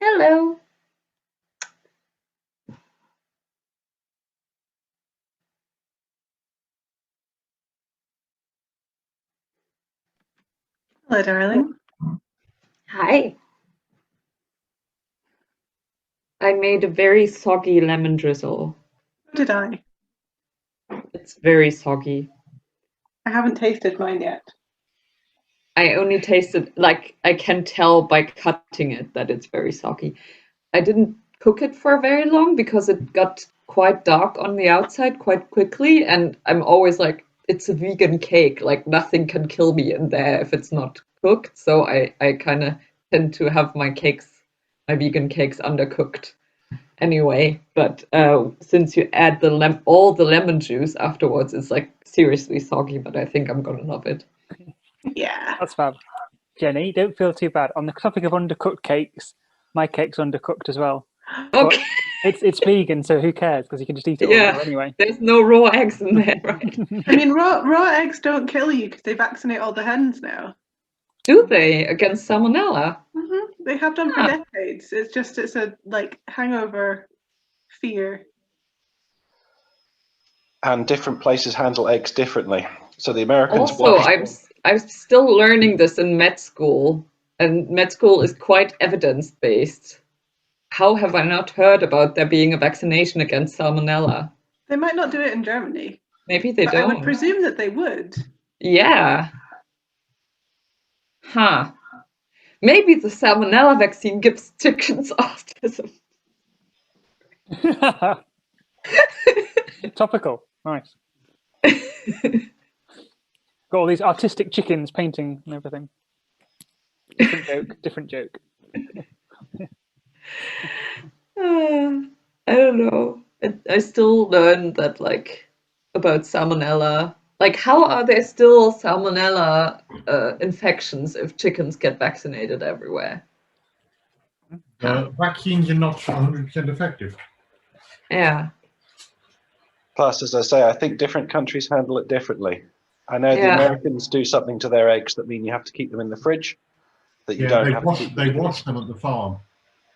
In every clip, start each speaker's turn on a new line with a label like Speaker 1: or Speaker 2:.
Speaker 1: Hello.
Speaker 2: Hello, darling.
Speaker 1: Hi. I made a very soggy lemon drizzle.
Speaker 2: So did I.
Speaker 1: It's very soggy.
Speaker 2: I haven't tasted mine yet.
Speaker 1: I only tasted, like, I can tell by cutting it that it's very soggy. I didn't cook it for very long because it got quite dark on the outside quite quickly, and I'm always like, it's a vegan cake, like nothing can kill me in there if it's not cooked. So I kind of tend to have my vegan cakes undercooked anyway. But since you add all the lemon juice afterwards, it's like seriously soggy, but I think I'm gonna love it.
Speaker 2: Yeah.
Speaker 3: That's fab. Jenny, don't feel too bad. On the topic of undercooked cakes, my cake's undercooked as well.
Speaker 1: Okay.
Speaker 3: But it's vegan, so who cares? Because you can just eat it all anyway.
Speaker 1: There's no raw eggs in there, right?
Speaker 2: I mean, raw eggs don't kill you because they vaccinate all the hens now.
Speaker 1: Do they against salmonella?
Speaker 2: Mm-hmm. They have done for decades. It's a like hangover fear.
Speaker 4: And different places handle eggs differently. So the Americans
Speaker 1: Also, I'm still learning this in med school, and med school is quite evidence-based. How have I not heard about there being a vaccination against salmonella?
Speaker 2: They might not do it in Germany.
Speaker 1: Maybe they
Speaker 2: but
Speaker 1: don't.
Speaker 2: I would presume that they would.
Speaker 1: Yeah. Huh. Maybe the salmonella vaccine gives chickens autism.
Speaker 3: Topical. Nice. Got all these artistic chickens painting and everything. Different joke.
Speaker 1: I don't know. I still learn that, like, about salmonella. Like, how are there still salmonella infections if chickens get vaccinated everywhere?
Speaker 5: Vaccines are not 100% effective.
Speaker 1: Yeah.
Speaker 4: Plus, as I say, I think different countries handle it differently. I know the Americans do something to their eggs that mean you have to keep them in the fridge. That you don't have to keep
Speaker 5: they wash them at the farm.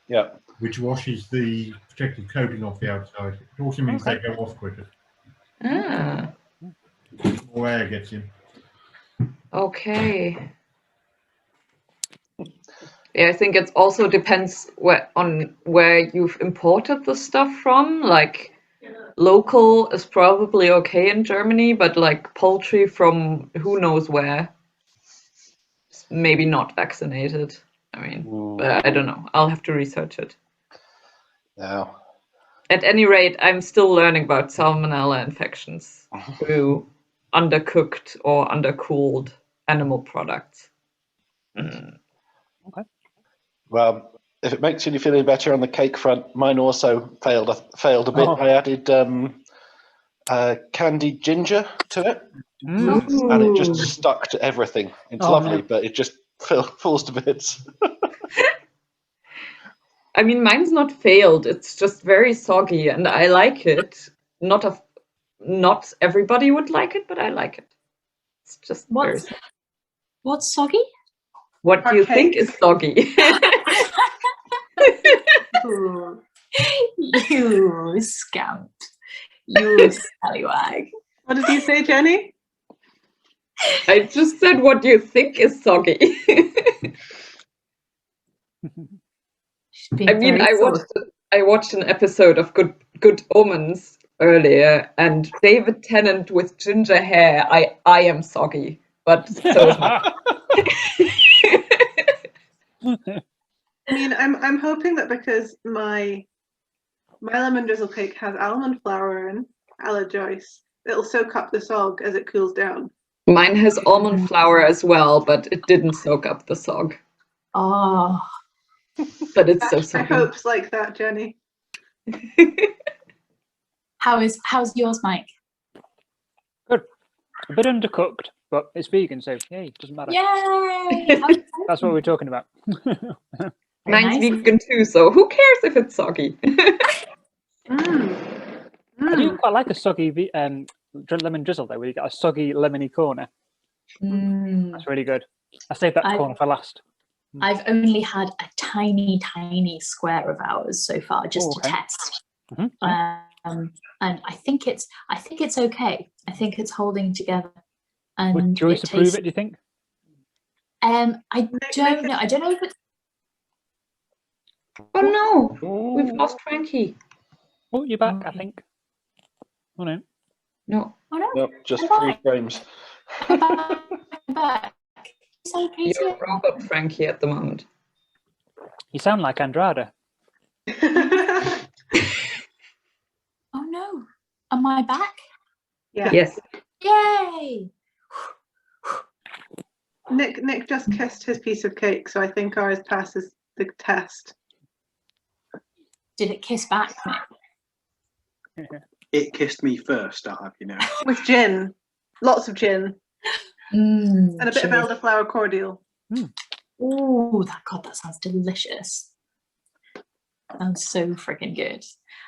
Speaker 4: Yeah.
Speaker 5: Which washes the protective coating off the outside. It also means they go off quicker.
Speaker 1: Ah.
Speaker 5: More air gets in.
Speaker 1: Okay. Yeah, I think it also depends on where you've imported the stuff from. Like, local is probably okay in Germany, but like poultry from who knows where, maybe not vaccinated. I mean, but I don't know. I'll have to research it.
Speaker 4: Yeah.
Speaker 1: At any rate, I'm still learning about salmonella infections through undercooked or undercooled animal products.
Speaker 3: Okay.
Speaker 4: Well, if it makes you feel any better on the cake front, mine also failed a bit. I added candied ginger to it, and it just stuck to everything. It's lovely, but it just falls to bits.
Speaker 1: I mean, mine's not failed. It's just very soggy, and I like it. Not everybody would like it, but I like it. It's just
Speaker 6: what's soggy?
Speaker 1: What do you think is soggy?
Speaker 6: You scamp. You scallywag.
Speaker 2: What did you say, Jenny?
Speaker 1: I just said, what do you think is soggy? I mean, I watched an episode of Good Omens earlier, and David Tennant with ginger hair. I am soggy, but so is my.
Speaker 2: I mean, I'm hoping that because my lemon drizzle cake has almond flour in, a la Joyce, it'll soak up the sog as it cools down.
Speaker 1: Mine has almond flour as well, but it didn't soak up the sog.
Speaker 6: Oh.
Speaker 1: But it's so soggy.
Speaker 2: I hope like that, Jenny.
Speaker 6: How's yours, Mike?
Speaker 3: Good. A bit undercooked, but it's vegan, so yay, it doesn't matter.
Speaker 6: Yay!
Speaker 3: That's what we're talking about.
Speaker 1: Mine's vegan too, so who cares if it's soggy?
Speaker 3: I do quite like a soggy lemon drizzle, though, where you get a soggy lemony corner. That's really good. I saved that corner for last.
Speaker 6: I've only had a tiny, tiny square of ours so far, just to test. And I think it's okay. I think it's holding together. And
Speaker 3: Would Joyce approve it, do you think?
Speaker 6: I don't know. I don't know if it's.
Speaker 1: Oh no, we've lost Frankie.
Speaker 3: Oh, you're back, I think. Oh no.
Speaker 1: No.
Speaker 6: Oh no.
Speaker 4: Nope, just
Speaker 6: I'm
Speaker 4: 3
Speaker 6: back.
Speaker 4: frames.
Speaker 6: I'm back. I'm back. It's okay
Speaker 1: You're
Speaker 6: too.
Speaker 1: robot Frankie at the moment.
Speaker 3: You sound like Andrada.
Speaker 6: Oh no. Am I back?
Speaker 2: Yeah.
Speaker 1: Yes.
Speaker 6: Yay!
Speaker 2: Nick just kissed his piece of cake, so I think ours passes the test.
Speaker 6: Did it kiss back, Nick?
Speaker 7: It kissed me first, I'll have you know.
Speaker 2: With gin. Lots of gin. And a bit of elderflower cordial.
Speaker 6: Oh, that sounds delicious. Sounds so freaking good.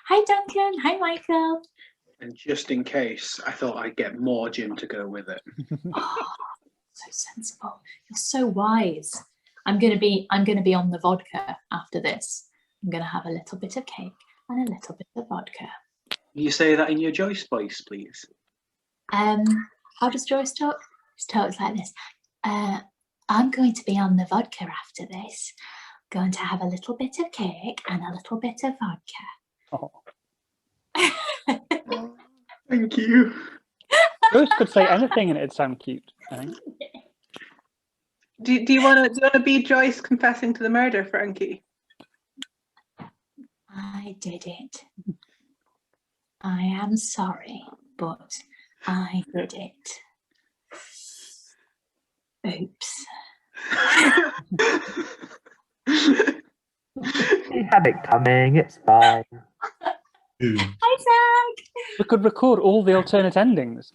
Speaker 6: Hi, Duncan. Hi, Michael.
Speaker 7: And just in case, I thought I'd get more gin to go with it.
Speaker 6: Oh, so sensible. You're so wise. I'm gonna be on the vodka after this. I'm gonna have a little bit of cake and a little bit of vodka.
Speaker 7: Can you say that in your Joyce voice, please?
Speaker 6: How does Joyce talk? She talks like this. I'm going to be on the vodka after this. Going to have a little bit of cake and a little bit of vodka.
Speaker 3: Oh.
Speaker 7: Thank you.
Speaker 3: Joyce could say anything and it'd sound cute, I think.
Speaker 2: Do you want to be Joyce confessing to the murder, Frankie?
Speaker 6: I did it. I am sorry, but I did it. Oops.
Speaker 8: We had it coming, it's fine.
Speaker 6: Hi, Zach.
Speaker 3: We could record all the alternate endings.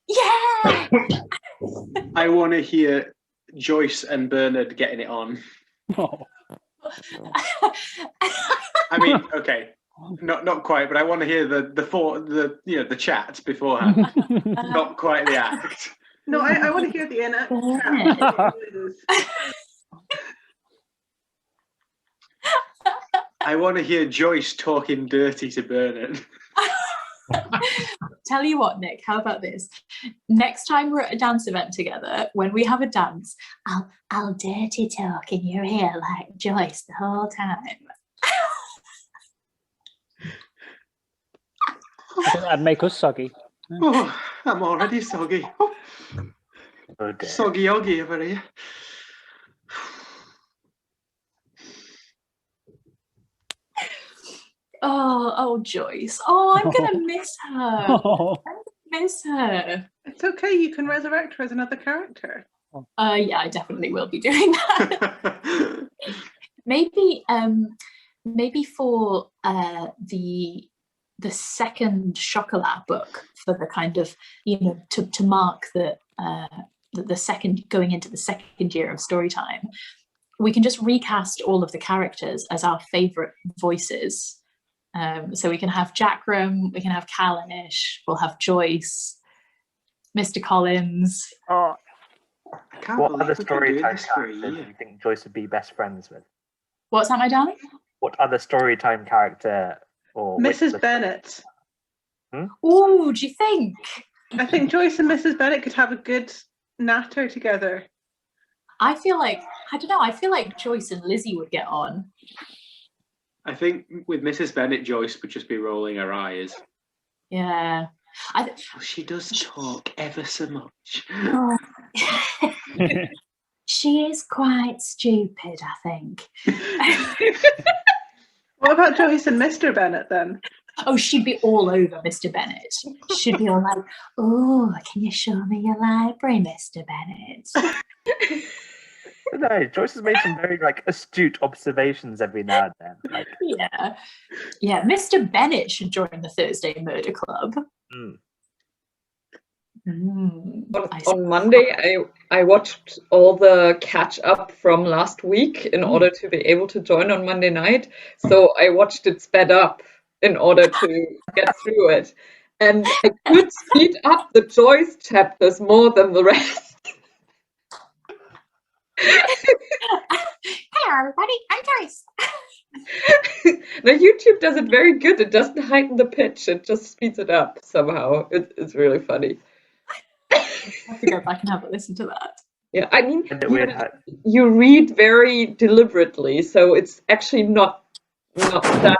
Speaker 6: Yeah.
Speaker 7: I want to hear Joyce and Bernard getting it on.
Speaker 3: Oh.
Speaker 7: I mean, okay, not quite, but I want to hear the chat beforehand. Not quite the act.
Speaker 2: No, I want to hear the inner.
Speaker 7: I want to hear Joyce talking dirty to Bernard.
Speaker 6: Tell you what, Nick, how about this? Next time we're at a dance event together, when we have a dance, I'll dirty talk in your ear like Joyce the whole time.
Speaker 3: I think that'd make us soggy.
Speaker 7: Oh, I'm already soggy. Oh,
Speaker 8: Oh dear.
Speaker 7: soggy oggy over here.
Speaker 6: Oh, Joyce. Oh, I'm gonna miss her.
Speaker 3: Oh.
Speaker 6: Miss her.
Speaker 2: It's okay, you can resurrect her as another character.
Speaker 6: Yeah, I definitely will be doing that. Maybe for the second Chocolat book, for the kind of, to mark the second, going into the second year of Storytime, we can just recast all of the characters as our favourite voices. So we can have Jackram, we can have Callanish, we'll have Joyce, Mr. Collins.
Speaker 3: Oh.
Speaker 7: I can't
Speaker 8: What
Speaker 7: believe
Speaker 8: other
Speaker 7: we can do
Speaker 8: Storytime
Speaker 7: this for a
Speaker 8: characters do
Speaker 7: year.
Speaker 8: you think Joyce would be best friends with?
Speaker 6: What's that, my darling?
Speaker 8: What other Storytime character or
Speaker 2: Mrs. Bennet.
Speaker 6: Oh, do you think?
Speaker 2: I think Joyce and Mrs. Bennet could have a good natter together.
Speaker 6: I feel like Joyce and Lizzie would get on.
Speaker 7: I think with Mrs. Bennet, Joyce would just be rolling her eyes.
Speaker 6: Yeah.
Speaker 7: She does talk ever so much.
Speaker 6: Oh. She is quite stupid, I think.
Speaker 2: What about Joyce and Mr. Bennet then?
Speaker 6: Oh, she'd be all over Mr. Bennet. She'd be all like, "Oh, can you show me your library, Mr. Bennet?"
Speaker 8: No, Joyce has made some very astute observations every now and then.
Speaker 6: Yeah. Mr. Bennet should join the Thursday Murder Club.
Speaker 1: On Monday, I watched all the catch up from last week in order to be able to join on Monday night. So I watched it sped up in order to get through it. And I could speed up the Joyce chapters more than the rest.
Speaker 6: everybody, I'm Joyce.
Speaker 1: The YouTube does it very good. It doesn't heighten the pitch. It just speeds it up somehow. It's really funny.
Speaker 6: I have to go back and have a listen to that.
Speaker 1: Yeah, I mean,
Speaker 8: And weird how
Speaker 1: you read very deliberately, so it's actually not that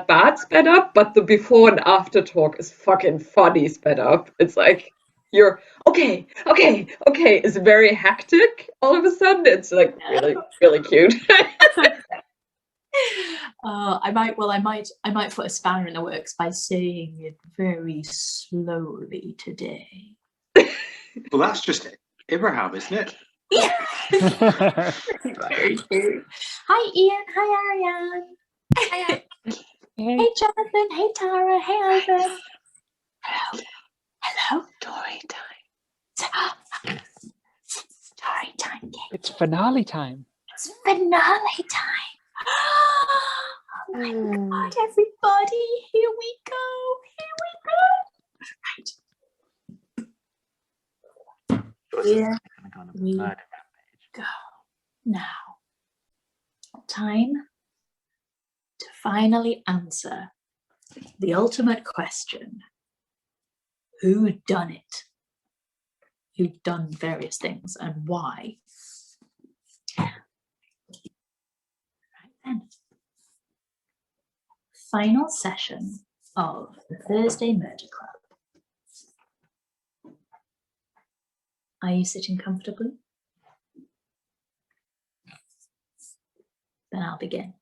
Speaker 1: bad sped up, but the before and after talk is fucking funny sped up. It's like you're okay. It's very hectic all of a sudden. It's like really cute.
Speaker 6: I might put a spanner in the works by saying it very slowly today.
Speaker 7: Well, that's just Abraham, isn't it?
Speaker 6: Yeah. Very true. Hi, Ian. Hi, Ariane. Hi. Hey, Jonathan. Hey, Tara. Hey, Ivan. Hello. Story time. Story time.
Speaker 3: It's finale time.
Speaker 6: It's finale time. Oh my God, everybody. Here we go. Right. Here we go. Now, time to finally answer the ultimate question. Who done it? Who done various things and why? Right then. Final session of the Thursday Murder Club. Are you sitting comfortably? Then I'll begin.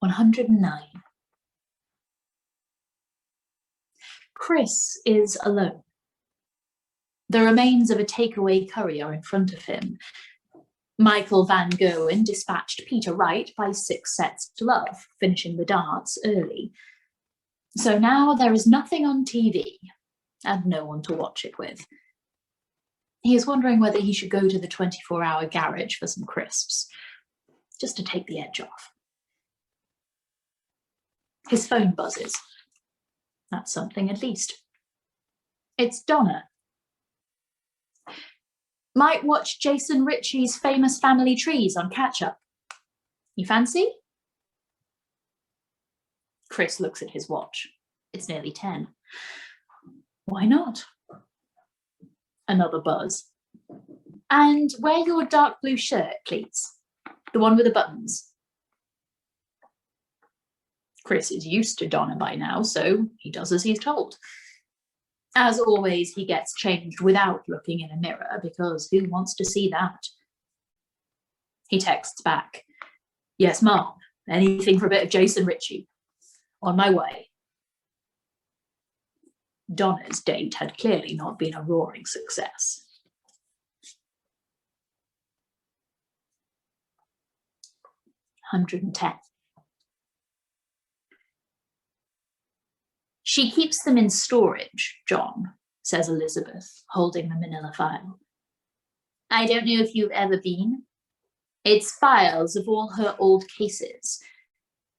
Speaker 6: "109. Chris is alone. The remains of a takeaway curry are in front of him. Michael Van Goen dispatched Peter Wright by 6 sets to love, finishing the darts early. So now there is nothing on TV and no one to watch it with. He is wondering whether he should go to the 24-hour garage for some crisps, just to take the edge off. His phone buzzes. That's something at least. It's Donna. Might watch Jason Ritchie's Famous Family Trees on catch-up. You fancy? Chris looks at his watch. It's nearly 10. Why not? Another buzz. And wear your dark blue shirt, please. The one with the buttons. Chris is used to Donna by now, so he does as he's told. As always, he gets changed without looking in a mirror, because who wants to see that? He texts back, "Yes, Mom, anything for a bit of Jason Ritchie. On my way." Donna's date had clearly not been a roaring success. 110. "She keeps them in storage, John," says Elizabeth, holding the manila file. "I don't know if you've ever been. It's files of all her old cases.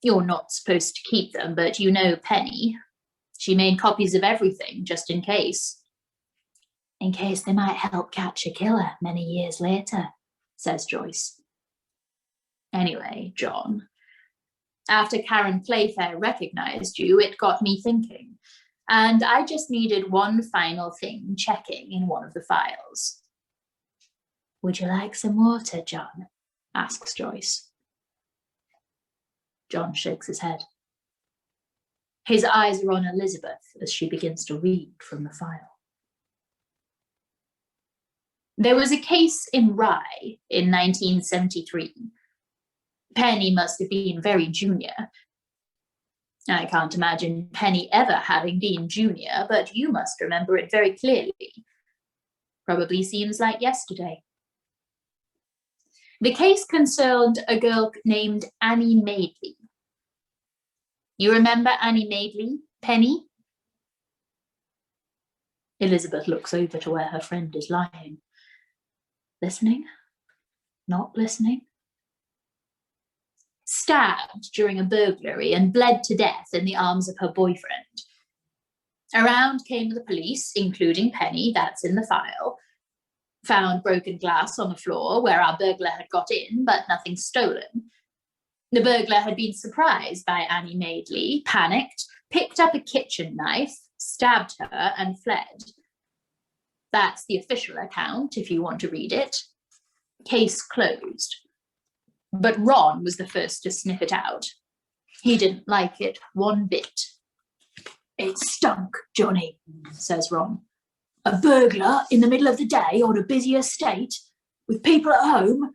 Speaker 6: You're not supposed to keep them, but you know Penny. She made copies of everything, just in case. In case they might help catch a killer many years later," says Joyce. "Anyway, John, after Karen Playfair recognized you, it got me thinking, and I just needed one final thing checking in one of the files." "Would you like some water, John?" asks Joyce. John shakes his head. His eyes are on Elizabeth as she begins to read from the file. "There was a case in Rye in 1973. Penny must have been very junior. I can't imagine Penny ever having been junior, but you must remember it very clearly. Probably seems like yesterday. The case concerned a girl named Annie Madeley. You remember Annie Madeley, Penny?" Elizabeth looks over to where her friend is lying. Listening? Not listening? Stabbed during a burglary and bled to death in the arms of her boyfriend. Around came the police, including Penny, that's in the file, found broken glass on the floor where our burglar had got in, but nothing stolen. The burglar had been surprised by Annie Madeley, panicked, picked up a kitchen knife, stabbed her, and fled. That's the official account, if you want to read it. Case closed. But Ron was the first to sniff it out. He didn't like it one bit. "It stunk, Johnny," says Ron. "A burglar in the middle of the day on a busy estate with people at home.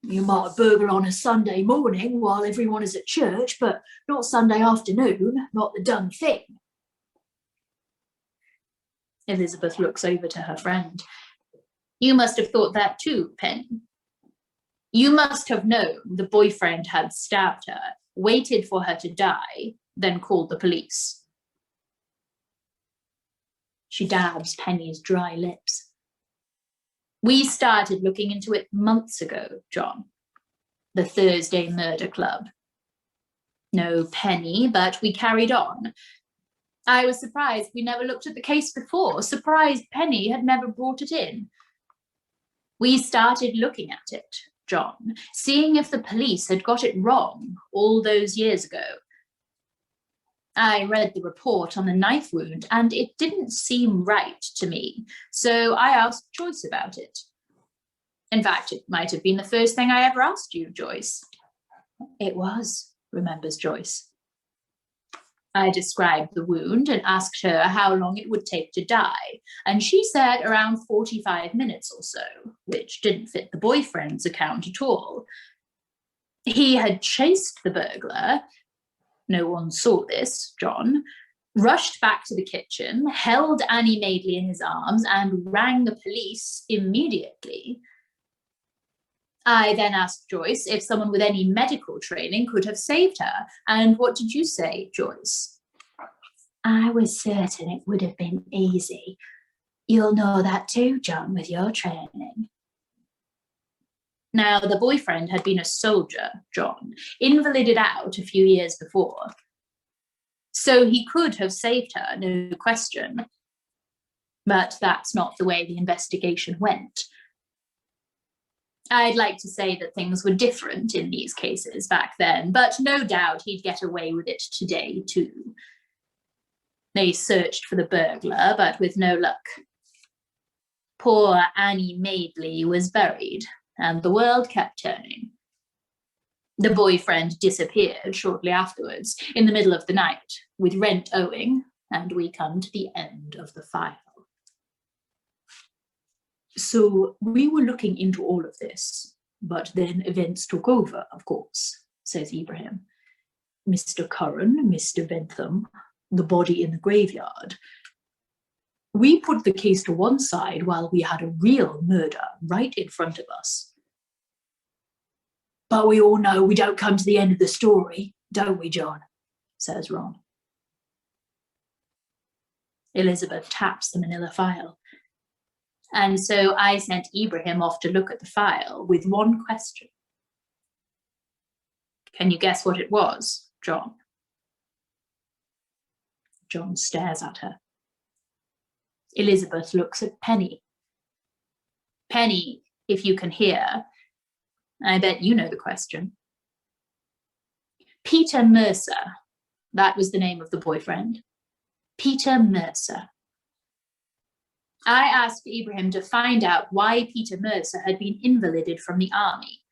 Speaker 6: You might burgle on a Sunday morning while everyone is at church, but not Sunday afternoon, not the done thing." Elizabeth looks over to her friend. "You must have thought that too, Penny. You must have known the boyfriend had stabbed her, waited for her to die, then called the police." She dabs Penny's dry lips. "We started looking into it months ago, John. The Thursday Murder Club. No Penny, but we carried on. I was surprised we never looked at the case before, surprised Penny had never brought it in. We started looking at it, John, seeing if the police had got it wrong all those years ago. I read the report on the knife wound and it didn't seem right to me, so I asked Joyce about it. In fact, it might have been the first thing I ever asked you, Joyce." "It was," remembers Joyce. "I described the wound and asked her how long it would take to die, and she said around 45 minutes or so, which didn't fit the boyfriend's account at all. He had chased the burglar. No one saw this, John, rushed back to the kitchen, held Annie Madeley in his arms, and rang the police immediately. I then asked Joyce if someone with any medical training could have saved her. And what did you say, Joyce?" "I was certain it would have been easy. You'll know that too, John, with your training." Now, the boyfriend had been a soldier, John, invalided out a few years before. So he could have saved her, no question. But that's not the way the investigation went. I'd like to say that things were different in these cases back then, but no doubt he'd get away with it today too. They searched for the burglar, but with no luck. Poor Annie Madeley was buried, and the world kept turning. The boyfriend disappeared shortly afterwards, in the middle of the night, with rent owing, and we come to the end of the file. "So we were looking into all of this, but then events took over, of course," says Ibrahim. "Mr. Curran, Mr. Bentham, the body in the graveyard. We put the case to one side while we had a real murder right in front of us." "But we all know we don't come to the end of the story, don't we, John?" says Ron. Elizabeth taps the manila file. "And so I sent Ibrahim off to look at the file with one question. Can you guess what it was, John?" John stares at her. Elizabeth looks at Penny. "Penny, if you can hear, I bet you know the question." "Peter Mercer," that was the name of the boyfriend. Peter Mercer. I asked Ibrahim to find out why Peter Mercer had been invalided from the army.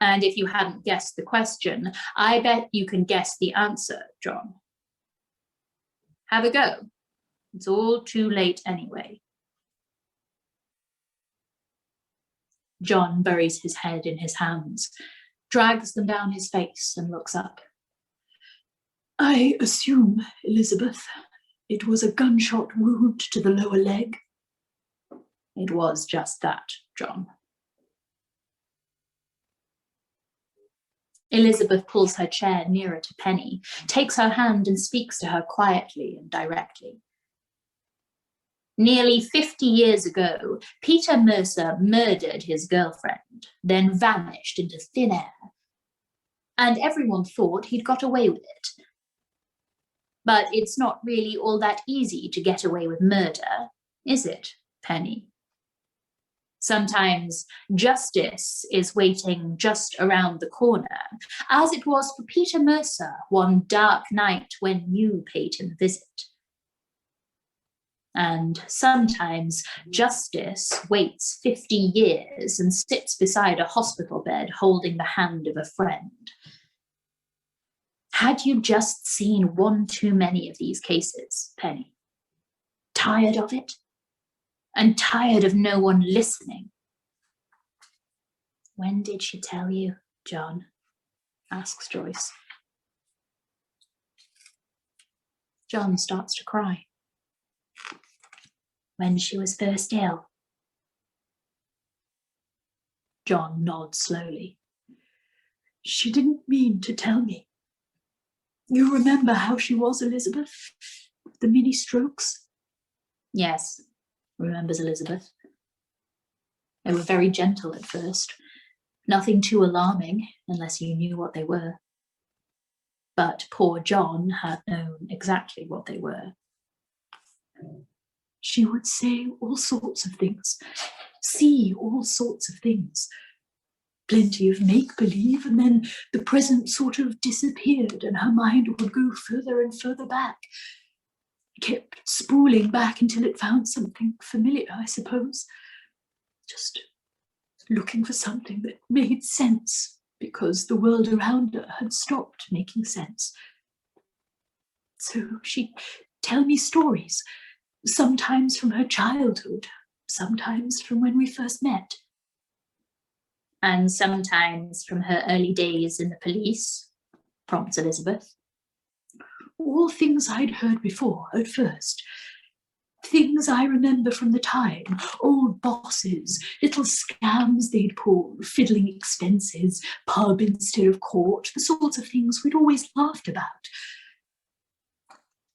Speaker 6: And if you hadn't guessed the question, I bet you can guess the answer, John. Have a go. It's all too late anyway. John buries his head in his hands, drags them down his face and looks up. "I assume, Elizabeth, it was a gunshot wound to the lower leg." "It was just that, John." Elizabeth pulls her chair nearer to Penny, takes her hand and speaks to her quietly and directly. Nearly 50 years ago, Peter Mercer murdered his girlfriend, then vanished into thin air. And everyone thought he'd got away with it. But it's not really all that easy to get away with murder, is it, Penny? Sometimes justice is waiting just around the corner, as it was for Peter Mercer one dark night when you paid him a visit. And sometimes justice waits 50 years and sits beside a hospital bed holding the hand of a friend. Had you just seen one too many of these cases, Penny? Tired of it? And tired of no one listening? When did she tell you, John? Asks Joyce. John starts to cry. When she was first ill. John nods slowly. She didn't mean to tell me. You remember how she was, Elizabeth? The mini strokes? Yes, remembers Elizabeth. They were very gentle at first. Nothing too alarming, unless you knew what they were. But poor John had known exactly what they were. She would say all sorts of things, see all sorts of things. Plenty of make-believe, and then the present sort of disappeared and her mind would go further and further back. Kept spooling back until it found something familiar, I suppose. Just looking for something that made sense, because the world around her had stopped making sense. So she'd tell me stories, sometimes from her childhood, sometimes from when we first met. And sometimes from her early days in the police, prompts Elizabeth. All things I'd heard before at first. Things I remember from the time, old bosses, little scams they'd pulled, fiddling expenses, pub instead of court, the sorts of things we'd always laughed about.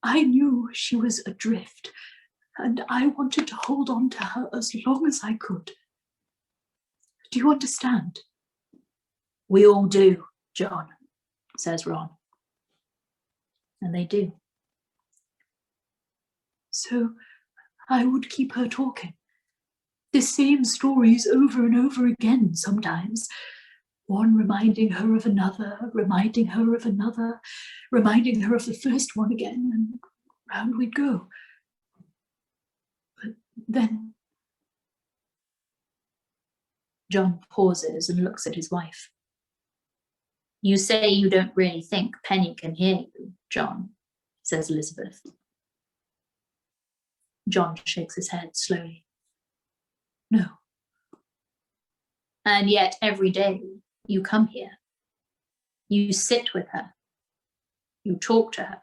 Speaker 6: I knew she was adrift, and I wanted to hold on to her as long as I could. Do you understand? We all do, John, says Ron. And they do. So I would keep her talking. The same stories over and over again sometimes. One reminding her of another, reminding her of another, reminding her of the first one again, and round we'd go. But then... John pauses and looks at his wife. You say you don't really think Penny can hear you, John, says Elizabeth. John shakes his head slowly. No. And yet every day you come here. You sit with her. You talk to her.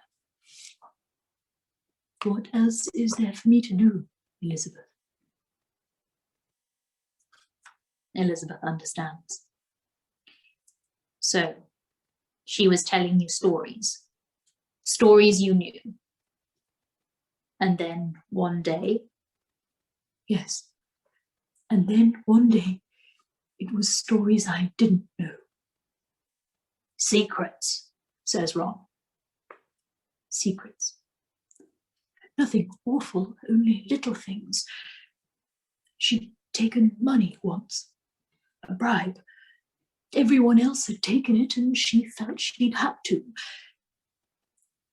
Speaker 6: What else is there for me to do, Elizabeth? Elizabeth understands. So, she was telling you stories. Stories you knew. And then one day... Yes. And then one day, it was stories I didn't know. Secrets, says Ron. Secrets. Nothing awful, only little things. She'd taken money once. A bribe. Everyone else had taken it and she felt she'd had to.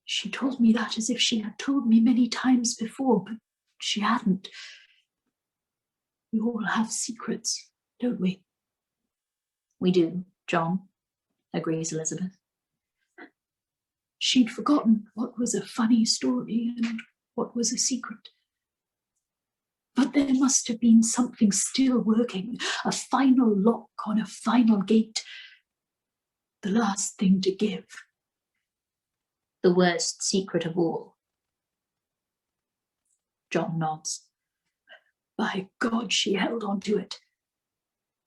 Speaker 6: She told me that as if she had told me many times before, but she hadn't. We all have secrets, don't we? We do, John, agrees Elizabeth. She'd forgotten what was a funny story and what was a secret. But there must have been something still working, a final lock on a final gate. The last thing to give. The worst secret of all. John nods. By God, she held on to it.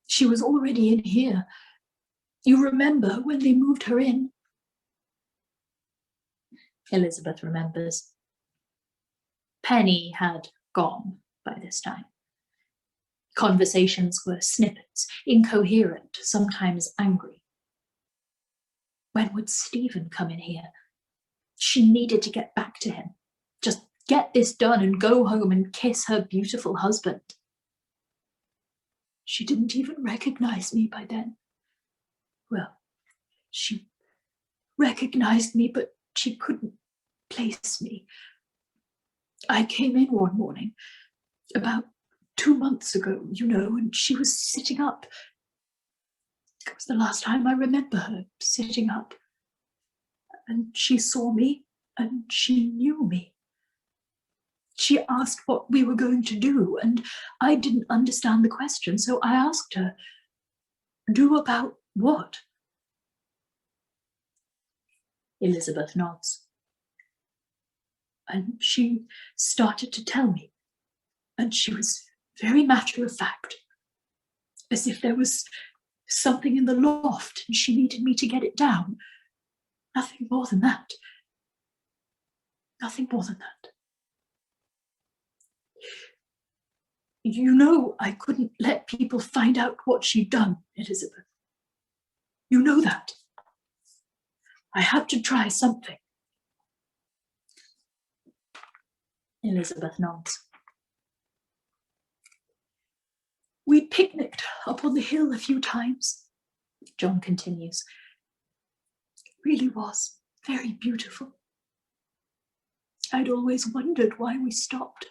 Speaker 6: She was already in here. You remember when they moved her in? Elizabeth remembers. Penny had gone by this time. Conversations were snippets, incoherent, sometimes angry. When would Stephen come in here? She needed to get back to him. Just get this done and go home and kiss her beautiful husband. She didn't even recognize me by then. Well, she recognized me, but she couldn't place me. I came in one morning, about 2 months ago, you know, and she was sitting up. It was the last time I remember her sitting up. And she saw me, and she knew me. She asked what we were going to do, and I didn't understand the question, so I asked her, do about what? Elizabeth nods. And she started to tell me, and she was very matter of fact, as if there was something in the loft and she needed me to get it down. Nothing more than that. Nothing more than that. You know I couldn't let people find out what she'd done, Elizabeth. You know that. I had to try something. Elizabeth nods. We picnicked up on the hill a few times, John continues. It really was very beautiful. I'd always wondered why we stopped.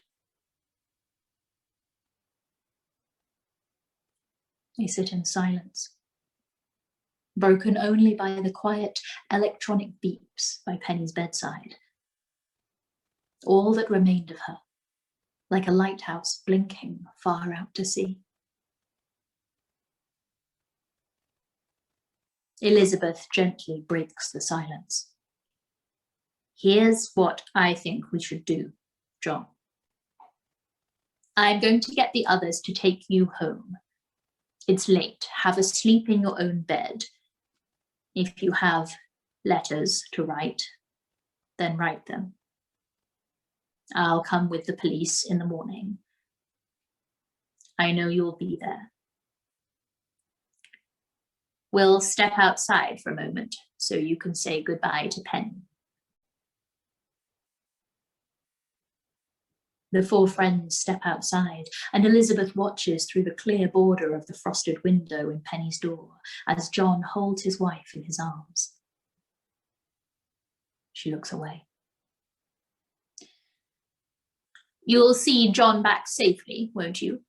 Speaker 6: They sit in silence, broken only by the quiet electronic beeps by Penny's bedside. All that remained of her, like a lighthouse blinking far out to sea. Elizabeth gently breaks the silence. Here's what I think we should do, John. I'm going to get the others to take you home. It's late. Have a sleep in your own bed. If you have letters to write, then write them. I'll come with the police in the morning. I know you'll be there. We'll step outside for a moment so you can say goodbye to Penny. The four friends step outside, and Elizabeth watches through the clear border of the frosted window in Penny's door as John holds his wife in his arms. She looks away. You'll see John back safely, won't you?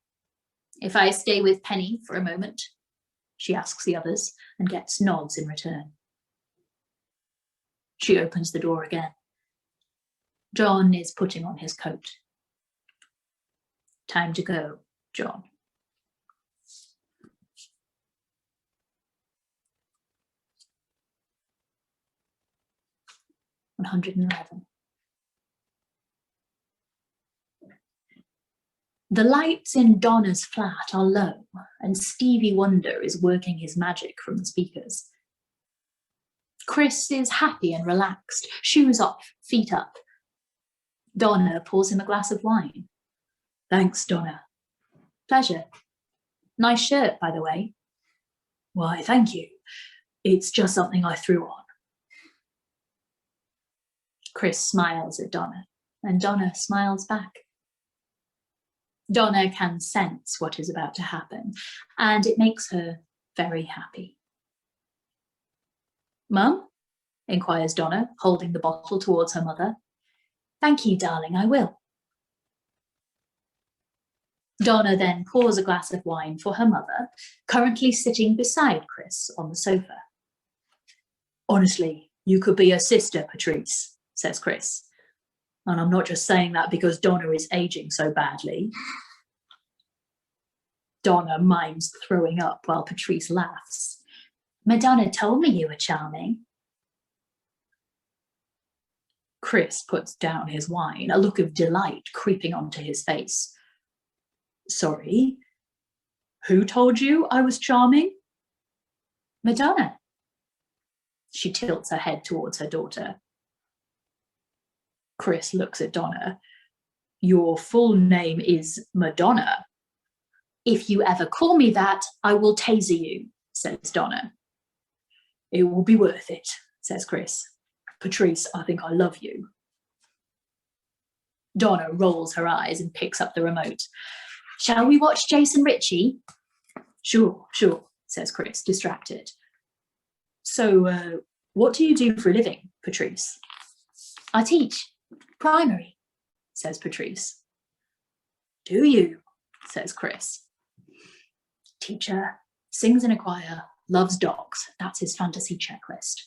Speaker 6: If I stay with Penny for a moment, she asks the others and gets nods in return. She opens the door again. John is putting on his coat. Time to go, John. $111. The lights in Donna's flat are low, and Stevie Wonder is working his magic from the speakers. Chris is happy and relaxed, shoes off, feet up. Donna pours him a glass of wine. Thanks, Donna. Pleasure. Nice shirt, by the way. Why, thank you. It's just something I threw on. Chris smiles at Donna, and Donna smiles back. Donna can sense what is about to happen, and it makes her very happy. Mum? Inquires Donna, holding the bottle towards her mother. Thank you, darling, I will. Donna then pours a glass of wine for her mother, currently sitting beside Chris on the sofa. Honestly, you could be a sister, Patrice, says Chris. And I'm not just saying that because Donna is aging so badly. Donna mimes throwing up while Patrice laughs. Madonna told me you were charming. Chris puts down his wine, a look of delight creeping onto his face. Sorry, who told you I was charming? Madonna. She tilts her head towards her daughter. Chris looks at Donna. Your full name is Madonna. If you ever call me that, I will taser you, says Donna. It will be worth it, says Chris. Patrice, I think I love you. Donna rolls her eyes and picks up the remote. Shall we watch Jason Ritchie? Sure, says Chris, distracted. So, what do you do for a living, Patrice? I teach primary, says Patrice. Do you? Says Chris. Teacher, sings in a choir, loves dogs. That's his fantasy checklist.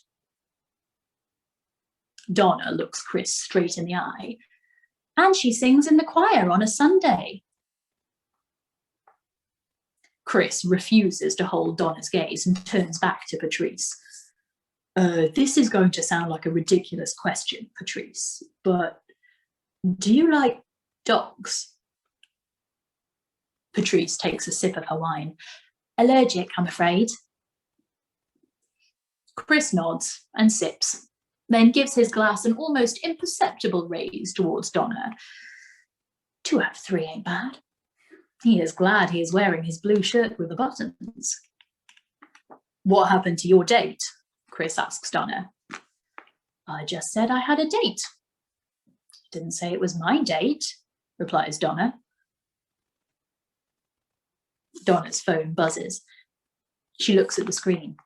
Speaker 6: Donna looks Chris straight in the eye. And she sings in the choir on a Sunday. Chris refuses to hold Donna's gaze and turns back to Patrice. This is going to sound like a ridiculous question, Patrice, but do you like dogs? Patrice takes a sip of her wine. Allergic, I'm afraid. Chris nods and sips, then gives his glass an almost imperceptible raise towards Donna. 2 out of 3 ain't bad. He is glad he is wearing his blue shirt with the buttons. What happened to your date? Chris asks Donna. I just said I had a date. Didn't say it was my date, replies Donna. Donna's phone buzzes. She looks at the screen.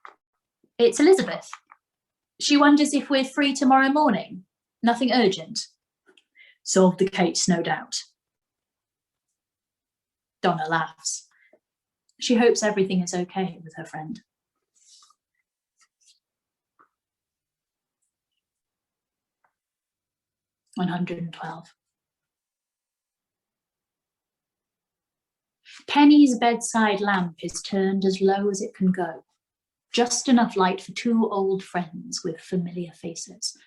Speaker 6: It's Elizabeth. She wonders if we're free tomorrow morning. Nothing urgent. Solve the case, no doubt. Donna laughs. She hopes everything is okay with her friend. $112. Penny's bedside lamp is turned as low as it can go. Just enough light for 2 old friends with familiar faces.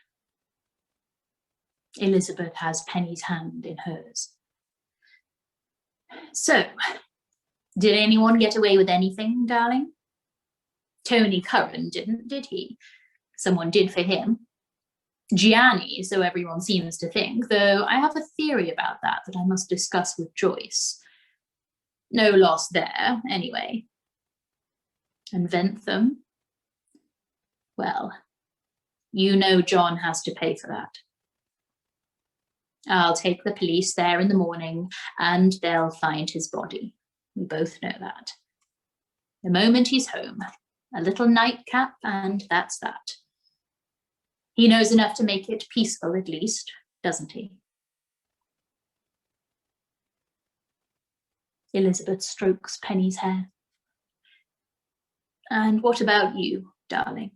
Speaker 6: Elizabeth has Penny's hand in hers. So, did anyone get away with anything, darling? Tony Curran didn't, did he? Someone did for him. Gianni, so everyone seems to think, though I have a theory about that I must discuss with Joyce. No loss there, anyway. And Ventham? Well, you know John has to pay for that. I'll take the police there in the morning and they'll find his body. We both know that. The moment he's home, a little nightcap and that's that. He knows enough to make it peaceful at least, doesn't he? Elizabeth strokes Penny's hair. And what about you, darling?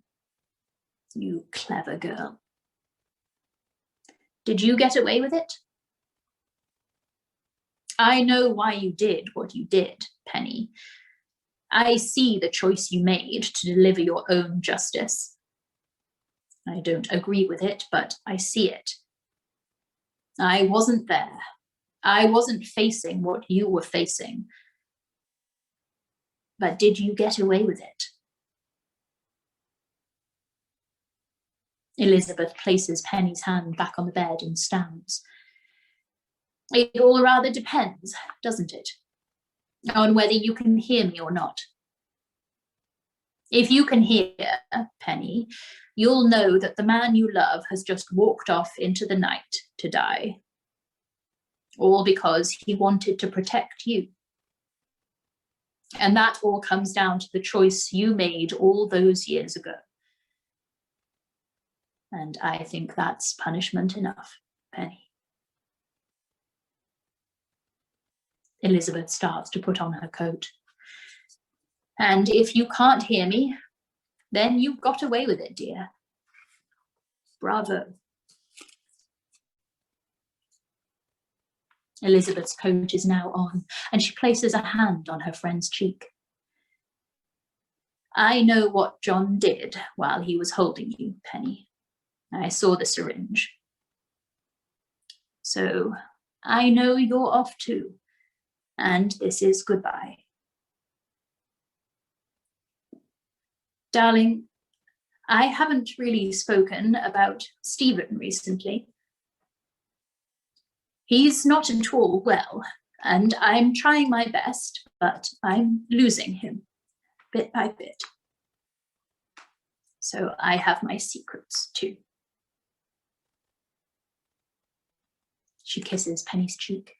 Speaker 6: You clever girl. Did you get away with it? I know why you did what you did, Penny. I see the choice you made to deliver your own justice. I don't agree with it, but I see it. I wasn't there. I wasn't facing what you were facing. But did you get away with it? Elizabeth places Penny's hand back on the bed and stands. It all rather depends, doesn't it? On whether you can hear me or not. If you can hear, Penny, you'll know that the man you love has just walked off into the night to die. All because he wanted to protect you. And that all comes down to the choice you made all those years ago. And I think that's punishment enough, Penny. Elizabeth starts to put on her coat. And if you can't hear me, then you got away with it, dear. Bravo. Elizabeth's coat is now on, and she places a hand on her friend's cheek. I know what John did while he was holding you, Penny. I saw the syringe. So I know you're off too, and this is goodbye. Darling, I haven't really spoken about Stephen recently. He's not at all well, and I'm trying my best, but I'm losing him bit by bit. So I have my secrets too. She kisses Penny's cheek.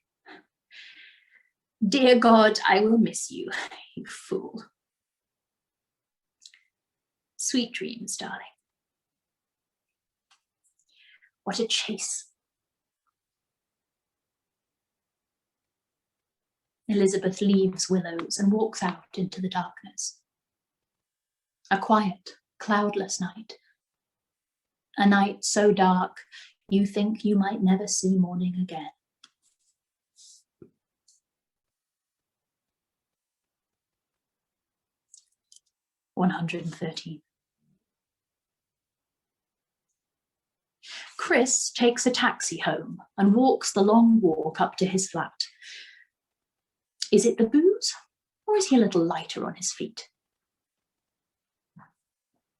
Speaker 6: Dear God, I will miss you, you fool. Sweet dreams, darling. What a chase. Elizabeth leaves Willows and walks out into the darkness. A quiet, cloudless night. A night so dark you think you might never see morning again. (113). Chris takes a taxi home and walks the long walk up to his flat. Is it the booze, or is he a little lighter on his feet?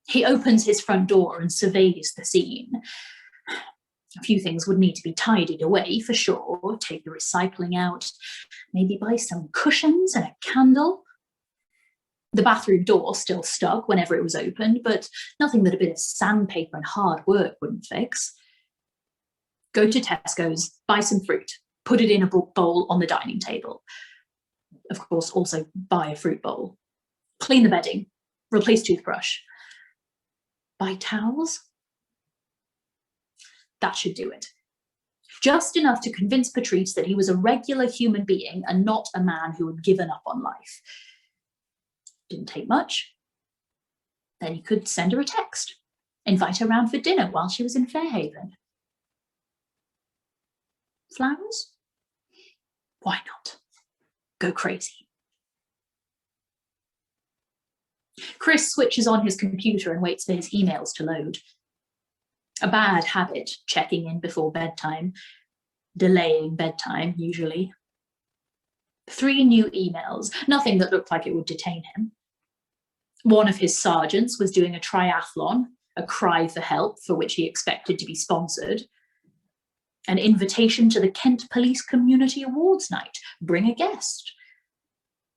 Speaker 6: He opens his front door and surveys the scene. A few things would need to be tidied away, for sure. Take the recycling out, maybe buy some cushions and a candle. The bathroom door still stuck whenever it was opened, but nothing that a bit of sandpaper and hard work wouldn't fix. Go to Tesco's, buy some fruit, put it in a bowl on the dining table. Of course, also buy a fruit bowl. Clean the bedding, replace toothbrush. Buy towels? That should do it. Just enough to convince Patrice that he was a regular human being and not a man who had given up on life. Didn't take much. Then he could send her a text, invite her round for dinner while she was in Fairhaven. Flowers? Why not? Go crazy. Chris switches on his computer and waits for his emails to load. A bad habit, checking in before bedtime, delaying bedtime, usually. 3 new emails, nothing that looked like it would detain him. One of his sergeants was doing a triathlon, a cry for help for which he expected to be sponsored. An invitation to the Kent Police Community Awards Night. Bring a guest.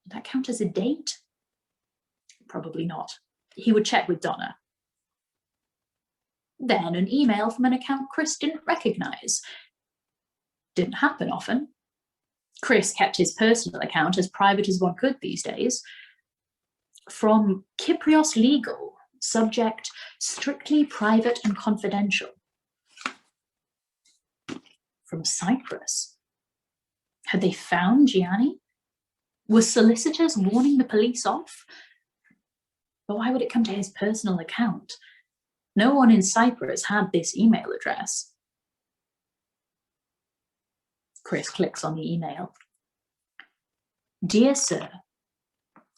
Speaker 6: Did that count as a date? Probably not. He would check with Donna. Then an email from an account Chris didn't recognise. Didn't happen often. Chris kept his personal account as private as one could these days. From Kyprios Legal, subject strictly private and confidential. From Cyprus. Had they found Gianni? Were solicitors warning the police off? But why would it come to his personal account? No one in Cyprus had this email address. Chris clicks on the email. Dear Sir,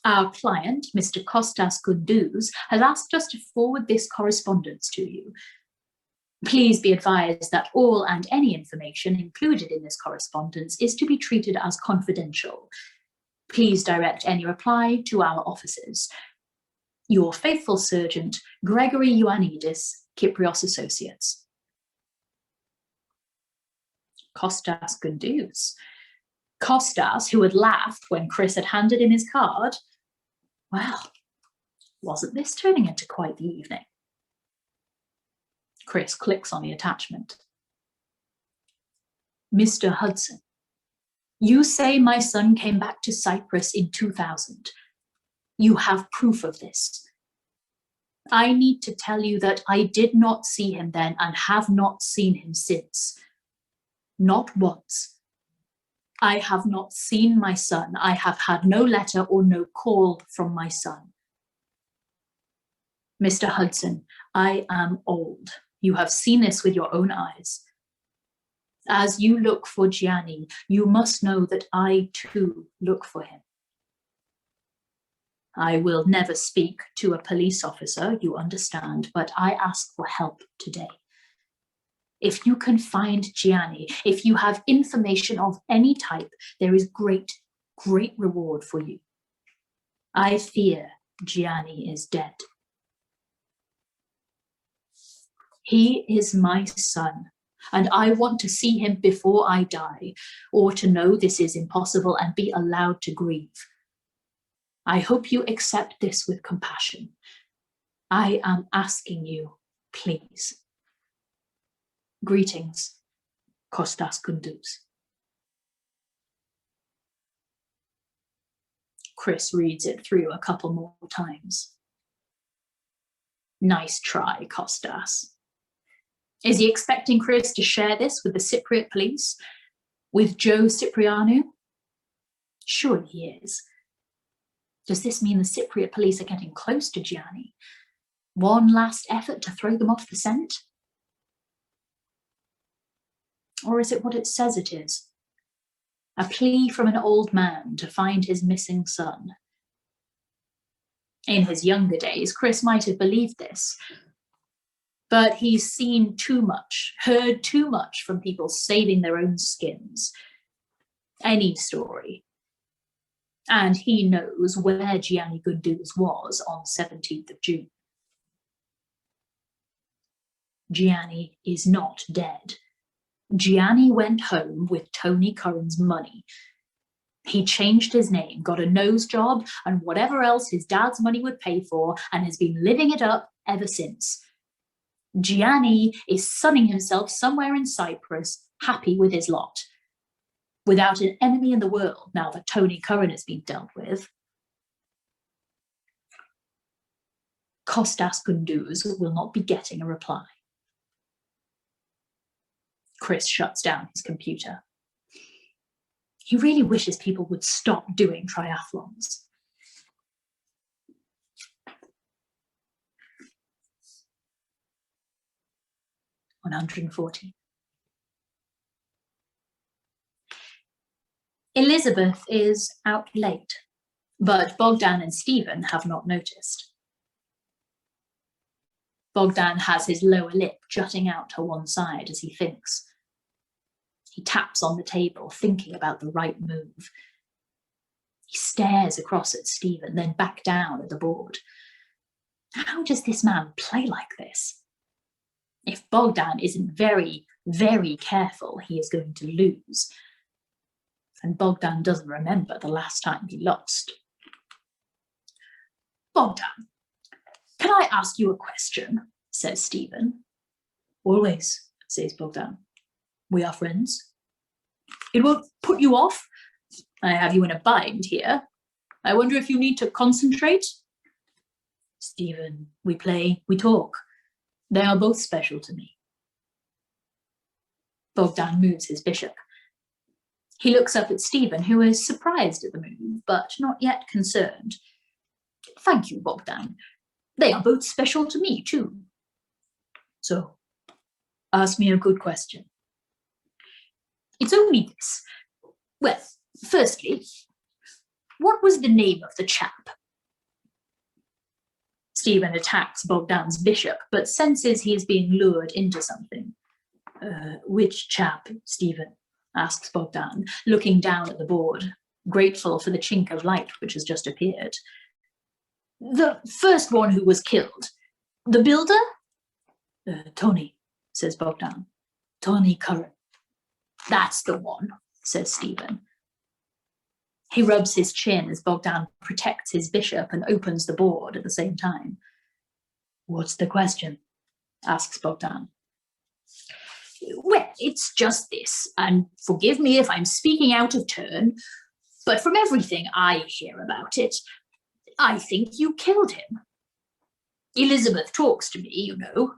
Speaker 6: our client, Mr. Kostas Kunduz, has asked us to forward this correspondence to you. Please be advised that all and any information included in this correspondence is to be treated as confidential. Please direct any reply to our offices. Your faithful sergeant, Gregory Ioannidis, Kyprios Associates. Kostas Kunduz. Kostas, who had laughed when Chris had handed him his card. Well, wasn't this turning into quite the evening? Chris clicks on the attachment. Mr. Hudson, you say my son came back to Cyprus in 2000. You have proof of this. I need to tell you that I did not see him then and have not seen him since. Not once. I have not seen my son. I have had no letter or no call from my son. Mr. Hudson, I am old. You have seen this with your own eyes. As you look for Gianni, you must know that I too look for him. I will never speak to a police officer, you understand, but I ask for help today. If you can find Gianni, if you have information of any type, there is great, great reward for you. I fear Gianni is dead. He is my son, and I want to see him before I die, or to know this is impossible and be allowed to grieve. I hope you accept this with compassion. I am asking you, please. Greetings, Kostas Kunduz. Chris reads it through a couple more times. Nice try, Kostas. Is he expecting Chris to share this with the Cypriot police? With Joe Cipriano? Surely he is. Does this mean the Cypriot police are getting close to Gianni? One last effort to throw them off the scent? Or is it what it says it is? A plea from an old man to find his missing son. In his younger days, Chris might have believed this, but he's seen too much, heard too much from people saving their own skins. Any story. And he knows where Gianni Kunduz was on 17th of June. Gianni is not dead. Gianni went home with Tony Curran's money. He changed his name, got a nose job, and whatever else his dad's money would pay for, and has been living it up ever since. Gianni is sunning himself somewhere in Cyprus, happy with his lot. Without an enemy in the world, now that Tony Curran has been dealt with. Kostas Kunduz will not be getting a reply. Chris shuts down his computer. He really wishes people would stop doing triathlons. $140. Elizabeth is out late, but Bogdan and Stephen have not noticed. Bogdan has his lower lip jutting out to one side as he thinks. He taps on the table, thinking about the right move. He stares across at Stephen, then back down at the board. How does this man play like this? If Bogdan isn't very, very careful, he is going to lose. And Bogdan doesn't remember the last time he lost. Bogdan, can I ask you a question? Says Stephen. Always, says Bogdan. We are friends. It won't put you off. I have you in a bind here. I wonder if you need to concentrate? Stephen, we play, we talk. They are both special to me. Bogdan moves his bishop. He looks up at Stephen, who is surprised at the move, but not yet concerned. Thank you, Bogdan. They are both special to me, too. So, ask me a good question. It's only this. Well, firstly, what was the name of the chap? Stephen attacks Bogdan's bishop, but senses he is being lured into something. Which chap, Stephen? Asks Bogdan, looking down at the board, grateful for the chink of light which has just appeared. The first one who was killed. The builder? Tony, says Bogdan. Tony Curran. That's the one, says Stephen. He rubs his chin as Bogdan protects his bishop and opens the board at the same time. What's the question? Asks Bogdan. Well, it's just this, and forgive me if I'm speaking out of turn, but from everything I hear about it, I think you killed him. Elizabeth talks to me, you know.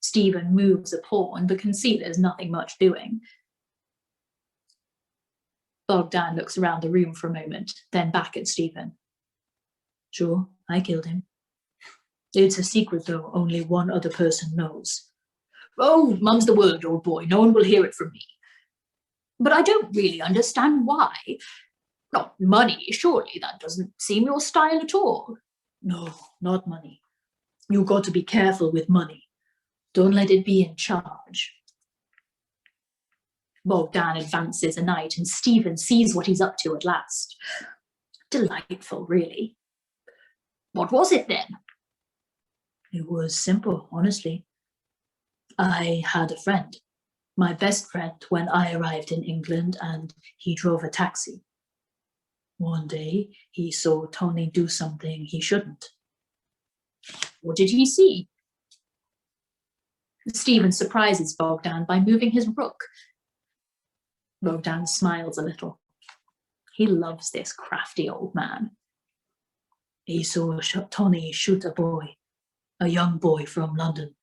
Speaker 6: Stephen moves a pawn, but can see there's nothing much doing. Bogdan looks around the room for a moment, then back at Stephen. Sure, I killed him. It's a secret, though, only one other person knows. Oh, mum's the word, old boy. No one will hear it from me. But I don't really understand why. Not money, surely. That doesn't seem your style at all. No, not money. You've got to be careful with money. Don't let it be in charge. Bogdan advances a knight, and Stephen sees what he's up to at last. Delightful, really. What was it, then? It was simple, honestly. I had a friend, my best friend, when I arrived in England, and he drove a taxi. One day, he saw Tony do something he shouldn't. What did he see? Stephen surprises Bogdan by moving his rook. Bogdan smiles a little. He loves this crafty old man. He saw Tony shoot a boy, a young boy from London,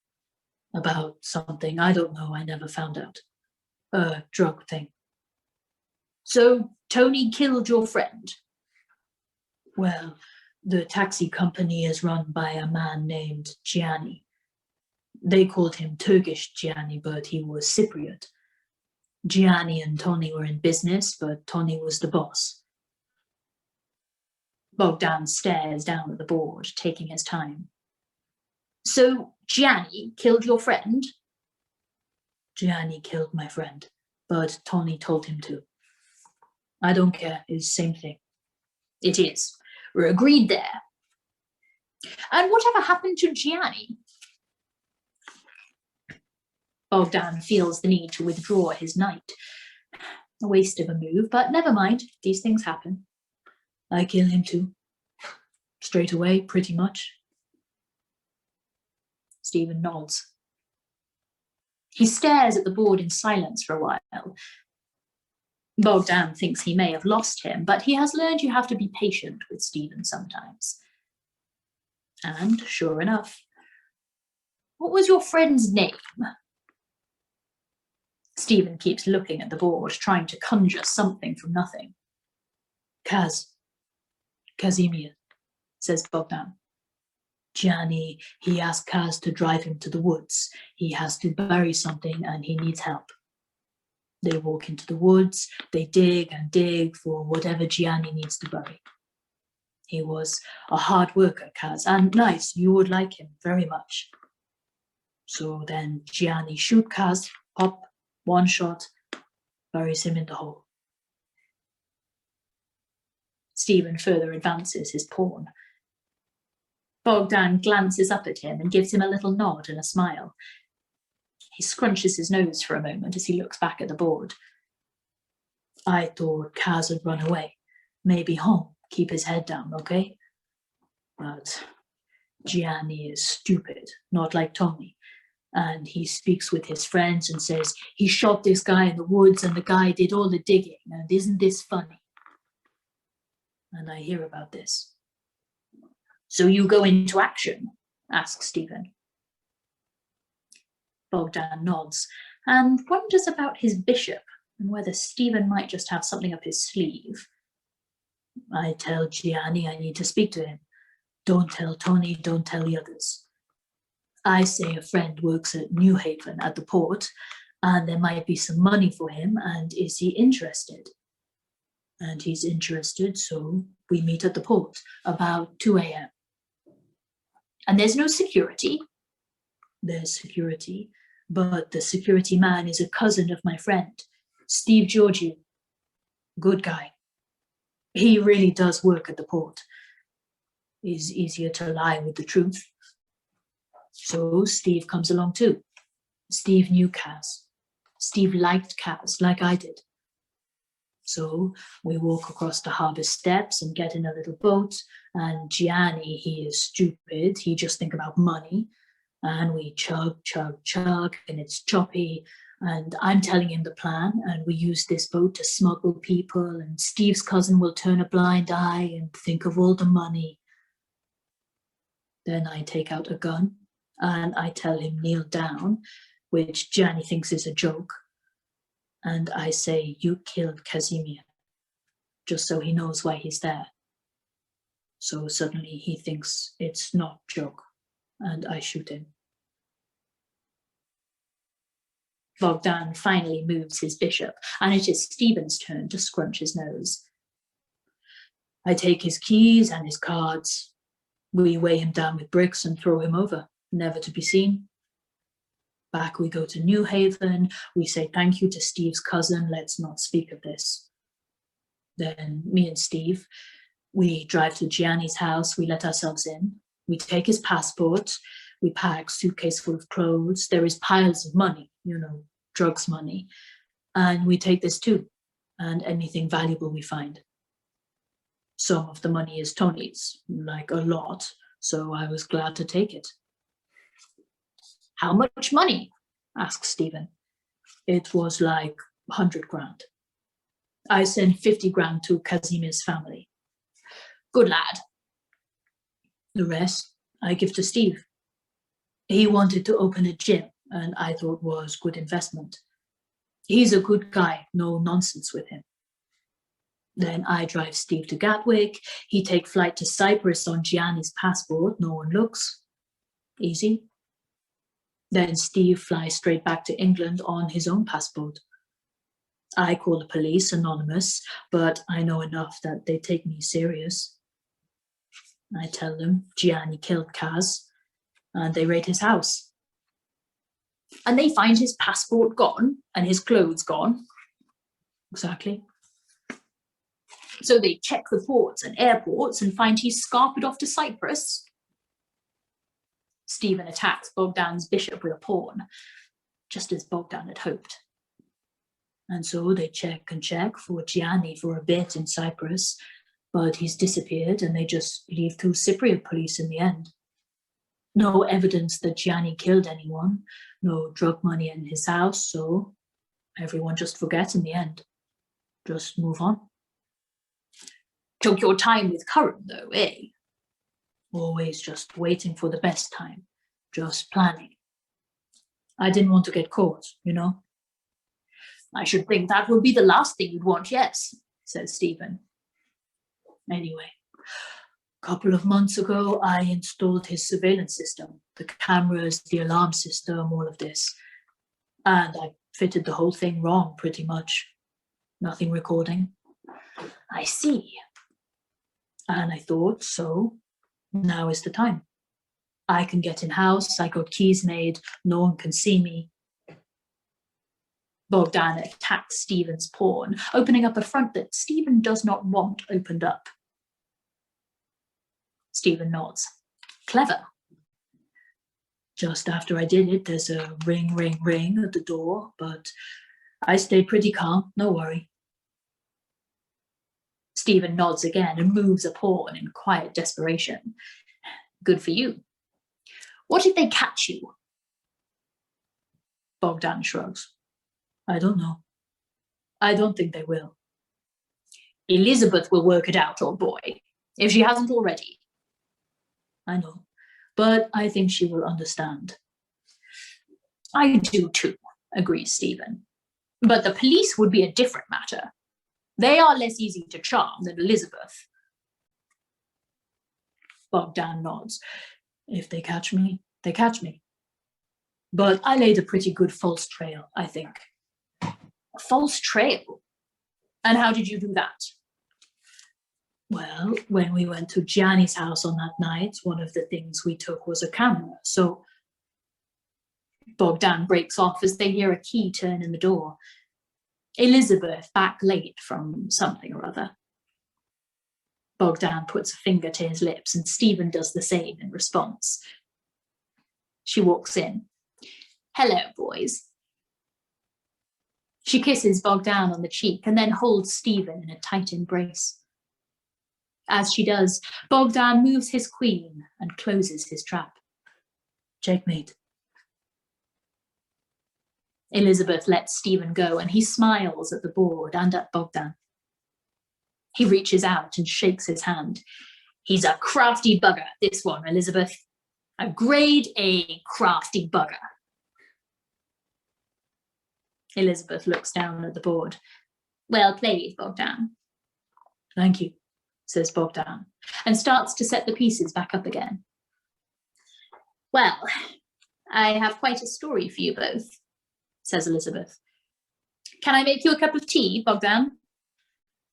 Speaker 6: about something, I don't know, I never found out. A drug thing. So Tony killed your friend? Well, the taxi company is run by a man named Gianni. They called him Turkish Gianni, but he was Cypriot. Gianni and Tony were in business, but Tony was the boss. Bogdan stares down at the board, taking his time. So Gianni killed your friend? Gianni killed my friend, but Tony told him to. I don't care, it's the same thing. It is. We're agreed there. And whatever happened to Gianni? Bogdan feels the need to withdraw his knight. A waste of a move, but never mind, these things happen. I kill him too. Straight away, pretty much. Stephen nods. He stares at the board in silence for a while. Bogdan thinks he may have lost him, but he has learned you have to be patient with Stephen sometimes. And sure enough, what was your friend's name? Stephen keeps looking at the board, trying to conjure something from nothing. Casimir, says Bogdan. Gianni, he asked Kaz to drive him to the woods. He has to bury something and he needs help. They walk into the woods, they dig and dig for whatever Gianni needs to bury. He was a hard worker, Kaz, and nice, you would like him very much. So then Gianni shoot Kaz, pop, one shot, buries him in the hole. Stephen further advances his pawn. Bogdan glances up at him and gives him a little nod and a smile. He scrunches his nose for a moment as he looks back at the board. I thought Kaz had run away. Maybe home, keep his head down, okay? But Gianni is stupid, not like Tony. And he speaks with his friends and says, he shot this guy in the woods and the guy did all the digging, and isn't this funny? And I hear about this. So you go into action? Asks Stephen. Bogdan nods and wonders about his bishop and whether Stephen might just have something up his sleeve. I tell Gianni I need to speak to him. Don't tell Tony, don't tell the others. I say a friend works at New Haven at the port and there might be some money for him, and is he interested? And he's interested, so we meet at the port about 2 a.m. And there's no security? There's security, but the security man is a cousin of my friend, Steve Georgiou. Good guy. He really does work at the port. It's easier to lie with the truth. So Steve comes along too. Steve knew Kaz. Steve liked Kaz, like I did. So we walk across the harbour steps and get in a little boat, and Gianni, he is stupid, he just think about money, and we chug, chug, chug, and it's choppy, and I'm telling him the plan, and we use this boat to smuggle people, and Steve's cousin will turn a blind eye and think of all the money. Then I take out a gun, and I tell him kneel down, which Gianni thinks is a joke. And I say, you killed Casimir, just so he knows why he's there. So suddenly he thinks it's not a joke, and I shoot him. Bogdan finally moves his bishop, and it is Stephen's turn to scrunch his nose. I take his keys and his cards. We weigh him down with bricks and throw him over, never to be seen. Back we go to New Haven, we say thank you to Steve's cousin, let's not speak of this. Then me and Steve, we drive to Gianni's house, we let ourselves in, we take his passport, we pack suitcase full of clothes, there is piles of money, you know, drugs money, and we take this too, and anything valuable we find. Some of the money is Tony's, like a lot, so I was glad to take it. How much money? asked Stephen. It was like 100 grand. I sent 50 grand to Kazimier's family. Good lad. The rest I give to Steve. He wanted to open a gym, and I thought was good investment. He's a good guy, no nonsense with him. Then I drive Steve to Gatwick. He take flight to Cyprus on Gianni's passport. No one looks. Easy. Then Steve flies straight back to England on his own passport. I call the police anonymous, but I know enough that they take me serious. I tell them Gianni killed Kaz, and they raid his house. And they find his passport gone and his clothes gone. Exactly. So they check the ports and airports and find he's scarpered off to Cyprus. Stephen attacks Bogdan's bishop with a pawn, just as Bogdan had hoped. And so they check and check for Gianni for a bit in Cyprus, but he's disappeared and they just leave to Cypriot police in the end. No evidence that Gianni killed anyone, no drug money in his house, so everyone just forgets in the end. Just move on. Took your time with Curran though, eh? Always just waiting for the best time, just planning. I didn't want to get caught, you know? I should think that would be the last thing you'd want, yes, says Stephen. Anyway, a couple of months ago, I installed his surveillance system, the cameras, the alarm system, all of this. And I fitted the whole thing wrong, pretty much. Nothing recording. I see. And I thought, so now is the time. I can get in house, I got keys made, no one can see me. Bogdan attacks Stephen's pawn, opening up a front that Stephen does not want opened up. Stephen nods. Clever. Just after I did it, there's a ring, ring, ring at the door, but I stayed pretty calm, no worry. Stephen nods again and moves a pawn in quiet desperation. Good for you. What if they catch you? Bogdan shrugs. I don't know. I don't think they will. Elizabeth will work it out, old boy, if she hasn't already. I know, but I think she will understand. I do too, agrees Stephen. But the police would be a different matter. They are less easy to charm than Elizabeth. Bogdan nods. If they catch me, they catch me. But I laid a pretty good false trail, I think. A false trail? And how did you do that? Well, when we went to Gianni's house on that night, one of the things we took was a camera, so Bogdan breaks off as they hear a key turn in the door. Elizabeth back late from something or other. Bogdan puts a finger to his lips and Stephen does the same in response. She walks in. Hello, boys. She kisses Bogdan on the cheek and then holds Stephen in a tight embrace. As she does, Bogdan moves his queen and closes his trap. Checkmate. Elizabeth lets Stephen go and he smiles at the board and at Bogdan. He reaches out and shakes his hand. He's a crafty bugger, this one, Elizabeth. A grade A crafty bugger. Elizabeth looks down at the board. Well played, Bogdan. Thank you, says Bogdan, and starts to set the pieces back up again. Well, I have quite a story for you both, says Elizabeth. Can I make you a cup of tea, Bogdan?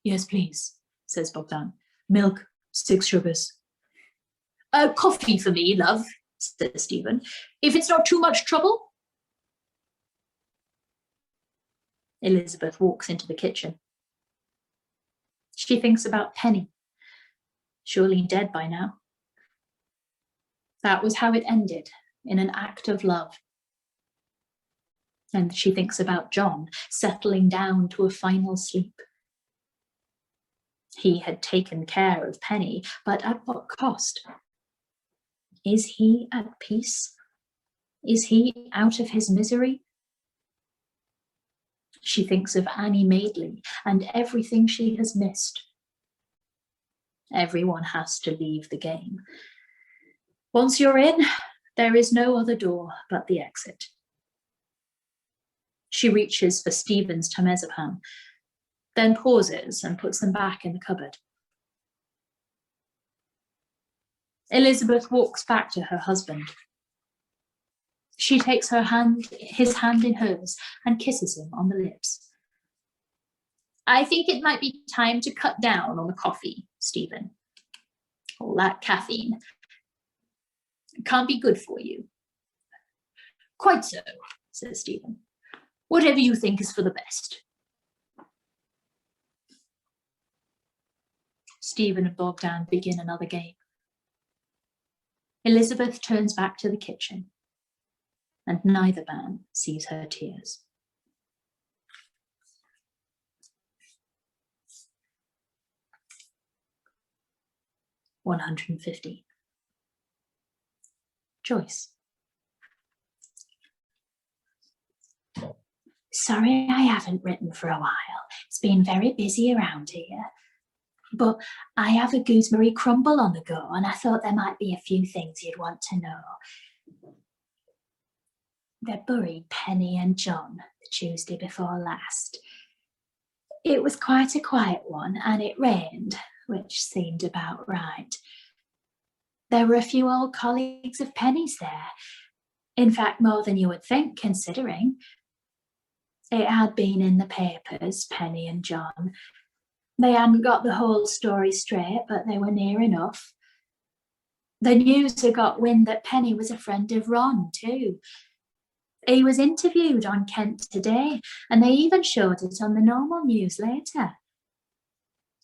Speaker 6: Yes, please, says Bogdan. Milk, 6 sugars. Coffee for me, love, says Stephen. If it's not too much trouble. Elizabeth walks into the kitchen. She thinks about Penny, surely dead by now. That was how it ended, in an act of love. And she thinks about John settling down to a final sleep. He had taken care of Penny, but at what cost? Is he at peace? Is he out of his misery? She thinks of Annie Madeley and everything she has missed. Everyone has to leave the game. Once you're in, there is no other door but the exit. She reaches for Stephen's temazepam, then pauses and puts them back in the cupboard. Elizabeth walks back to her husband. She takes his hand in hers and kisses him on the lips. I think it might be time to cut down on the coffee, Stephen. All that caffeine. It can't be good for you. Quite so, says Stephen. Whatever you think is for the best. Stephen and Bogdan begin another game. Elizabeth turns back to the kitchen, and neither man sees her tears. $150. Joyce. Sorry I haven't written for a while. It's been very busy around here. But I have a gooseberry crumble on the go, and I thought there might be a few things you'd want to know. They buried Penny and John the Tuesday before last. It was quite a quiet one, and it rained, which seemed about right. There were a few old colleagues of Penny's there. In fact, more than you would think, considering. It had been in the papers, Penny and John. They hadn't got the whole story straight, but they were near enough. The news had got wind that Penny was a friend of Ron, too. He was interviewed on Kent Today, and they even showed it on the normal news later.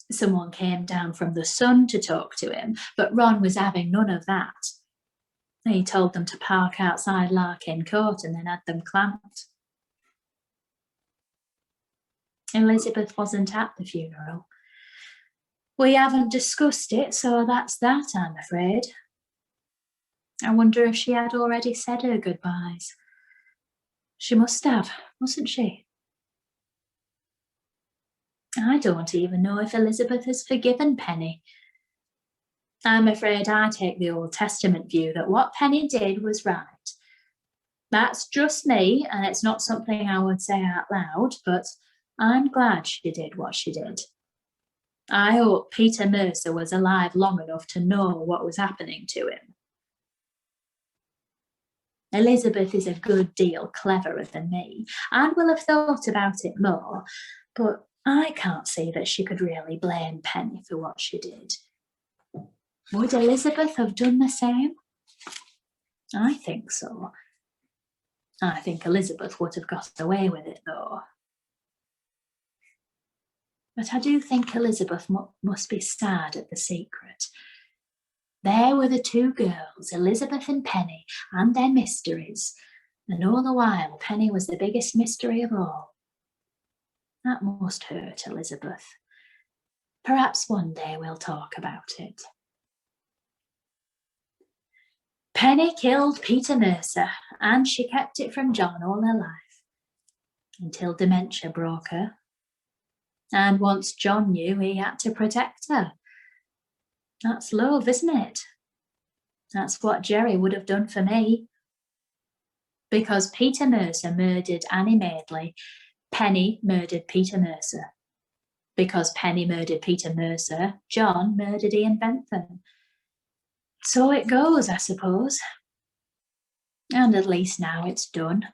Speaker 6: Someone came down from the Sun to talk to him, but Ron was having none of that. He told them to park outside Larkin Court and then had them clamped. Elizabeth wasn't at the funeral. We haven't discussed it, so that's that, I'm afraid. I wonder if she had already said her goodbyes. She must have, mustn't she? I don't even know if Elizabeth has forgiven Penny. I'm afraid I take the Old Testament view that what Penny did was right. That's just me, and it's not something I would say out loud, but I'm glad she did what she did. I hope Peter Mercer was alive long enough to know what was happening to him. Elizabeth is a good deal cleverer than me and will have thought about it more, but I can't see that she could really blame Penny for what she did. Would Elizabeth have done the same? I think so. I think Elizabeth would have got away with it, though. But I do think Elizabeth must be sad at the secret. There were the two girls, Elizabeth and Penny, and their mysteries, and all the while Penny was the biggest mystery of all. That must hurt Elizabeth. Perhaps one day we'll talk about it. Penny killed Peter Mercer, and she kept it from John all her life, until dementia broke her. And once John knew, he had to protect her. That's love, isn't it? That's what Jerry would have done for me. Because Peter Mercer murdered Annie Madeley, Penny murdered Peter Mercer. Because Penny murdered Peter Mercer, John murdered Ian Bentham. So it goes, I suppose. And at least now it's done.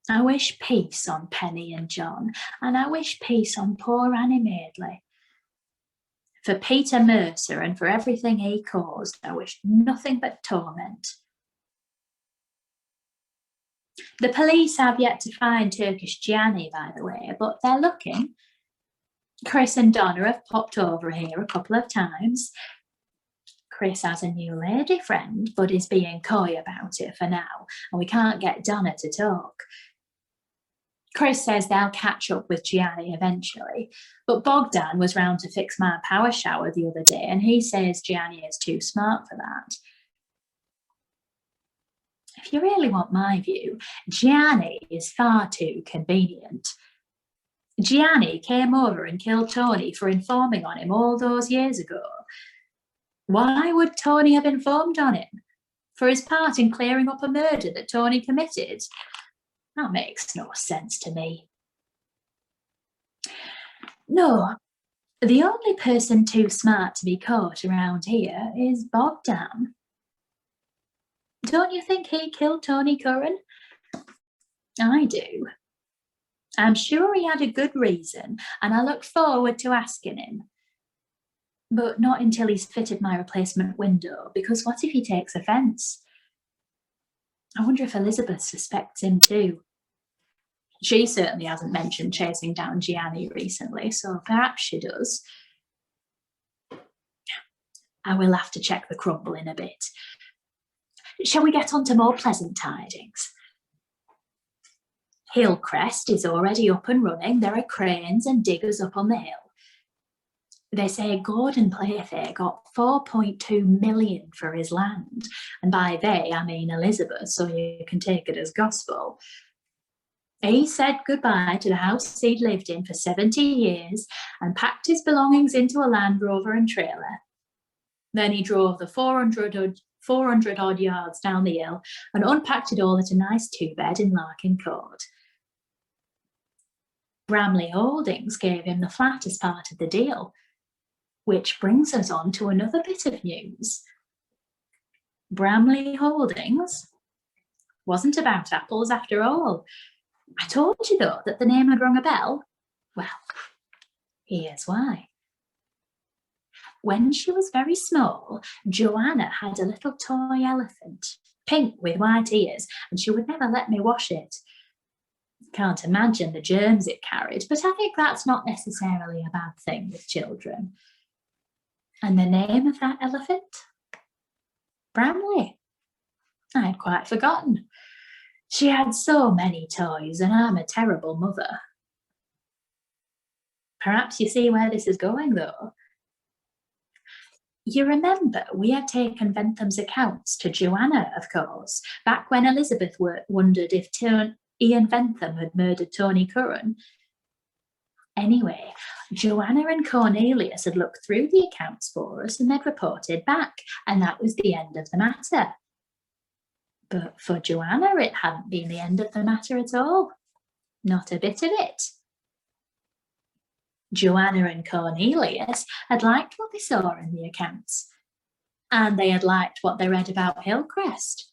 Speaker 6: I wish peace on Penny and John, and I wish peace on poor Annie Madeley. For Peter Mercer and for everything he caused, I wish nothing but torment. The police have yet to find Turkish Gianni, by the way, but they're looking. Chris and Donna have popped over here a couple of times. Chris has a new lady friend, but is being coy about it for now, and we can't get Donna to talk. Chris says they'll catch up with Gianni eventually, but Bogdan was round to fix my power shower the other day, and he says Gianni is too smart for that. If you really want my view, Gianni is far too convenient. Gianni came over and killed Tony for informing on him all those years ago. Why would Tony have informed on him? For his part in clearing up a murder that Tony committed? That makes no sense to me. No, the only person too smart to be caught around here is Bogdan. Don't you think he killed Tony Curran? I do. I'm sure he had a good reason, and I look forward to asking him. But not until he's fitted my replacement window, because what if he takes offence? I wonder if Elizabeth suspects him too. She certainly hasn't mentioned chasing down Gianni recently, so perhaps she does. I will have to check the crumble in a bit. Shall we get on to more pleasant tidings? Hillcrest is already up and running. There are cranes and diggers up on the hill. They say Gordon Playfair got 4.2 million for his land. And by they, I mean Elizabeth, so you can take it as gospel. He said goodbye to the house he'd lived in for 70 years and packed his belongings into a Land Rover and trailer. Then he drove the 400 odd yards down the hill and unpacked it all at a nice 2-bed in Larkin Court. Bramley Holdings gave him the flat as part of the deal, which brings us on to another bit of news. Bramley Holdings wasn't about apples after all. I told you, though, that the name had rung a bell. Well, here's why. When she was very small, Joanna had a little toy elephant, pink with white ears, and she would never let me wash it. Can't imagine the germs it carried, but I think that's not necessarily a bad thing with children. And the name of that elephant? Bramley. I had quite forgotten. She had so many toys, and I'm a terrible mother. Perhaps you see where this is going, though. You remember we had taken Bentham's accounts to Joanna, of course, back when Elizabeth wondered if Ian Bentham had murdered Tony Curran. Anyway, Joanna and Cornelius had looked through the accounts for us and they'd reported back, and that was the end of the matter. But for Joanna, it hadn't been the end of the matter at all. Not a bit of it. Joanna and Cornelius had liked what they saw in the accounts, and they had liked what they read about Hillcrest.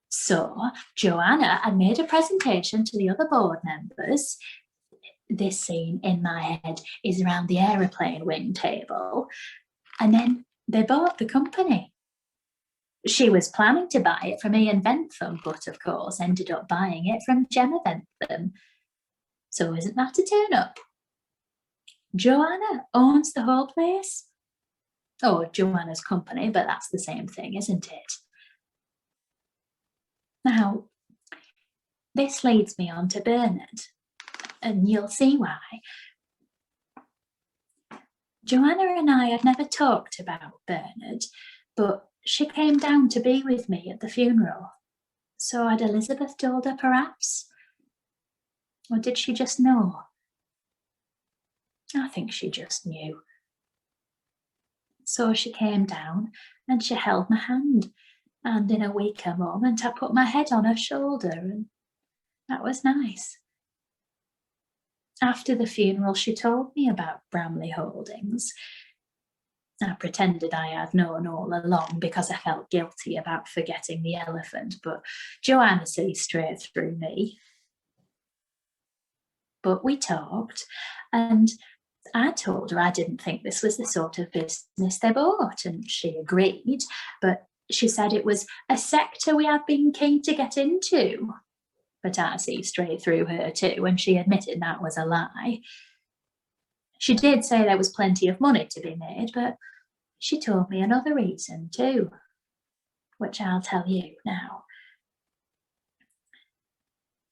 Speaker 6: So Joanna had made a presentation to the other board members. This scene in my head is around the aeroplane wing table, and then they bought the company. She was planning to buy it from Ian Bentham, but of course ended up buying it from Gemma Bentham. So isn't that a turn up? Joanna owns the whole place. Oh, Joanna's company, but that's the same thing, isn't it? Now, this leads me on to Bernard, and you'll see why. Joanna and I had never talked about Bernard, but she came down to be with me at the funeral. So had Elizabeth told her, perhaps? Or did she just know? I think she just knew. So she came down and she held my hand, and in a weaker moment I put my head on her shoulder, and that was nice. After the funeral, she told me about Bramley Holdings. I pretended I had known all along because I felt guilty about forgetting the elephant, but Joanna sees straight through me. But we talked, and I told her I didn't think this was the sort of business they bought, and she agreed, but she said it was a sector we had been keen to get into. But I see straight through her too, and she admitted that was a lie. She did say there was plenty of money to be made, but she told me another reason too, which I'll tell you now.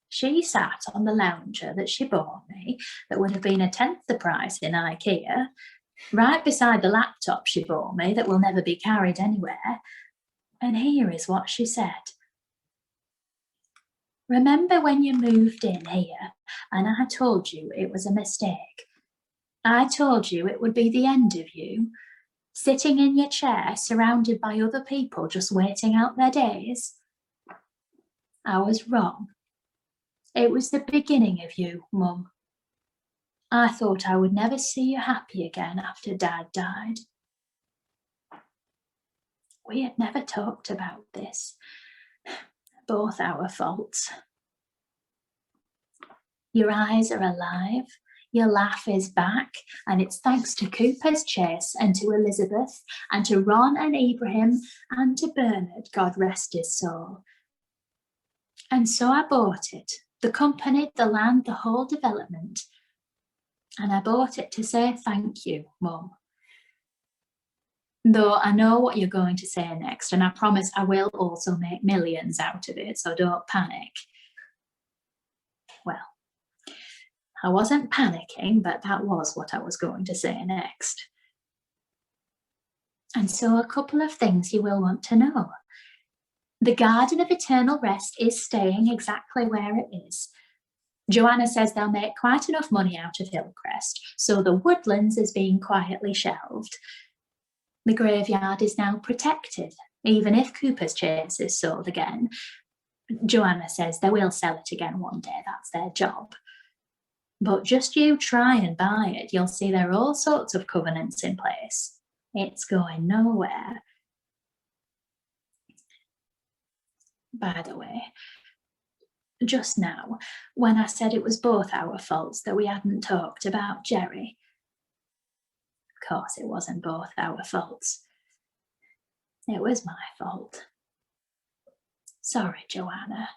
Speaker 6: She sat on the lounger that she bought me, that would have been 1/10 the price in IKEA, right beside the laptop she bought me that will never be carried anywhere. And here is what she said. Remember when you moved in here and I told you it was a mistake? I told you it would be the end of you, sitting in your chair surrounded by other people just waiting out their days? I was wrong. It was the beginning of you, Mum. I thought I would never see you happy again after Dad died. We had never talked about this. Both our faults. Your eyes are alive. Your laugh is back, and it's thanks to Cooper's Chase and to Elizabeth and to Ron and Ibrahim and to Bernard, God rest his soul. And so I bought it, the company, the land, the whole development. And I bought it to say thank you, Mum. Though I know what you're going to say next, and I promise I will also make millions out of it, so don't panic. Well, I wasn't panicking, but that was what I was going to say next. And so a couple of things you will want to know. The Garden of Eternal Rest is staying exactly where it is. Joanna says they'll make quite enough money out of Hillcrest, so the Woodlands is being quietly shelved. The graveyard is now protected, even if Cooper's Chase is sold again. Joanna says they will sell it again one day, that's their job. But just you try and buy it, you'll see there are all sorts of covenants in place. It's going nowhere. By the way, just now, when I said it was both our faults that we hadn't talked about Jerry, of course it wasn't both our faults. It was my fault. Sorry, Joanna.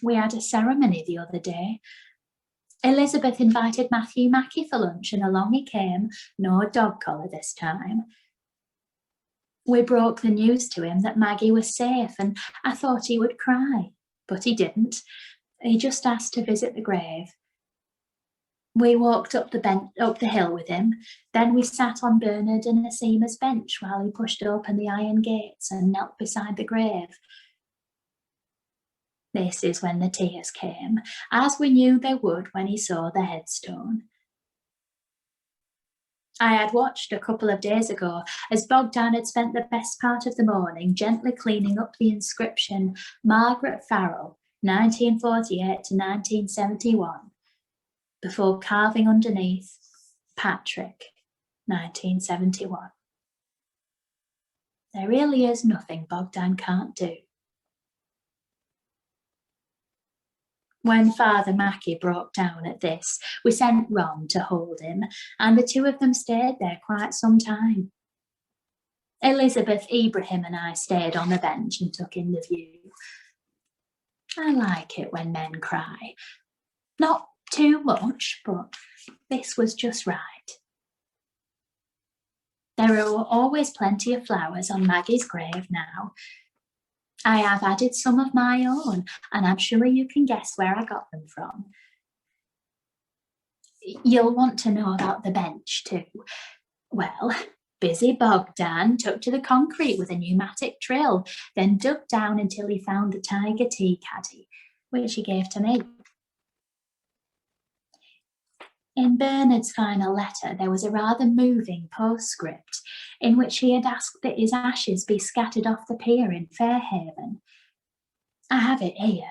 Speaker 6: We had a ceremony the other day. Elizabeth invited Matthew Mackey for lunch and along he came, no dog collar this time. We broke the news to him that Maggie was safe and I thought he would cry, but he didn't. He just asked to visit the grave. We walked up the hill with him, then we sat on Bernard and Nasima's bench while he pushed open the iron gates and knelt beside the grave. This is when the tears came, as we knew they would when he saw the headstone. I had watched a couple of days ago as Bogdan had spent the best part of the morning gently cleaning up the inscription Margaret Farrell, 1948 to 1971, before carving underneath Patrick, 1971. There really is nothing Bogdan can't do. When Father Mackey broke down at this, we sent Ron to hold him, and the two of them stayed there quite some time. Elizabeth, Ibrahim and I stayed on the bench and took in the view. I like it when men cry. Not too much, but this was just right. There are always plenty of flowers on Maggie's grave now. I have added some of my own, and I'm sure you can guess where I got them from. You'll want to know about the bench too. Well, busy Bogdan took to the concrete with a pneumatic drill, then dug down until he found the tiger tea caddy, which he gave to me. In Bernard's final letter, there was a rather moving postscript in which he had asked that his ashes be scattered off the pier in Fairhaven. I have it here.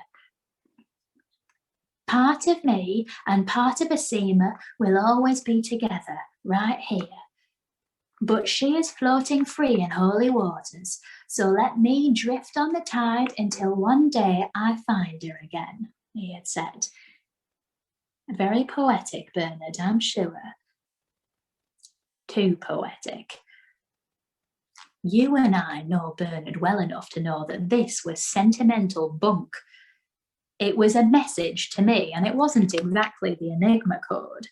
Speaker 6: Part of me and part of Asima will always be together, right here. But she is floating free in holy waters, so let me drift on the tide until one day I find her again, he had said. Very poetic, Bernard, I'm sure. Too poetic. You and I know Bernard well enough to know that this was sentimental bunk. It was a message to me, and it wasn't exactly the Enigma code.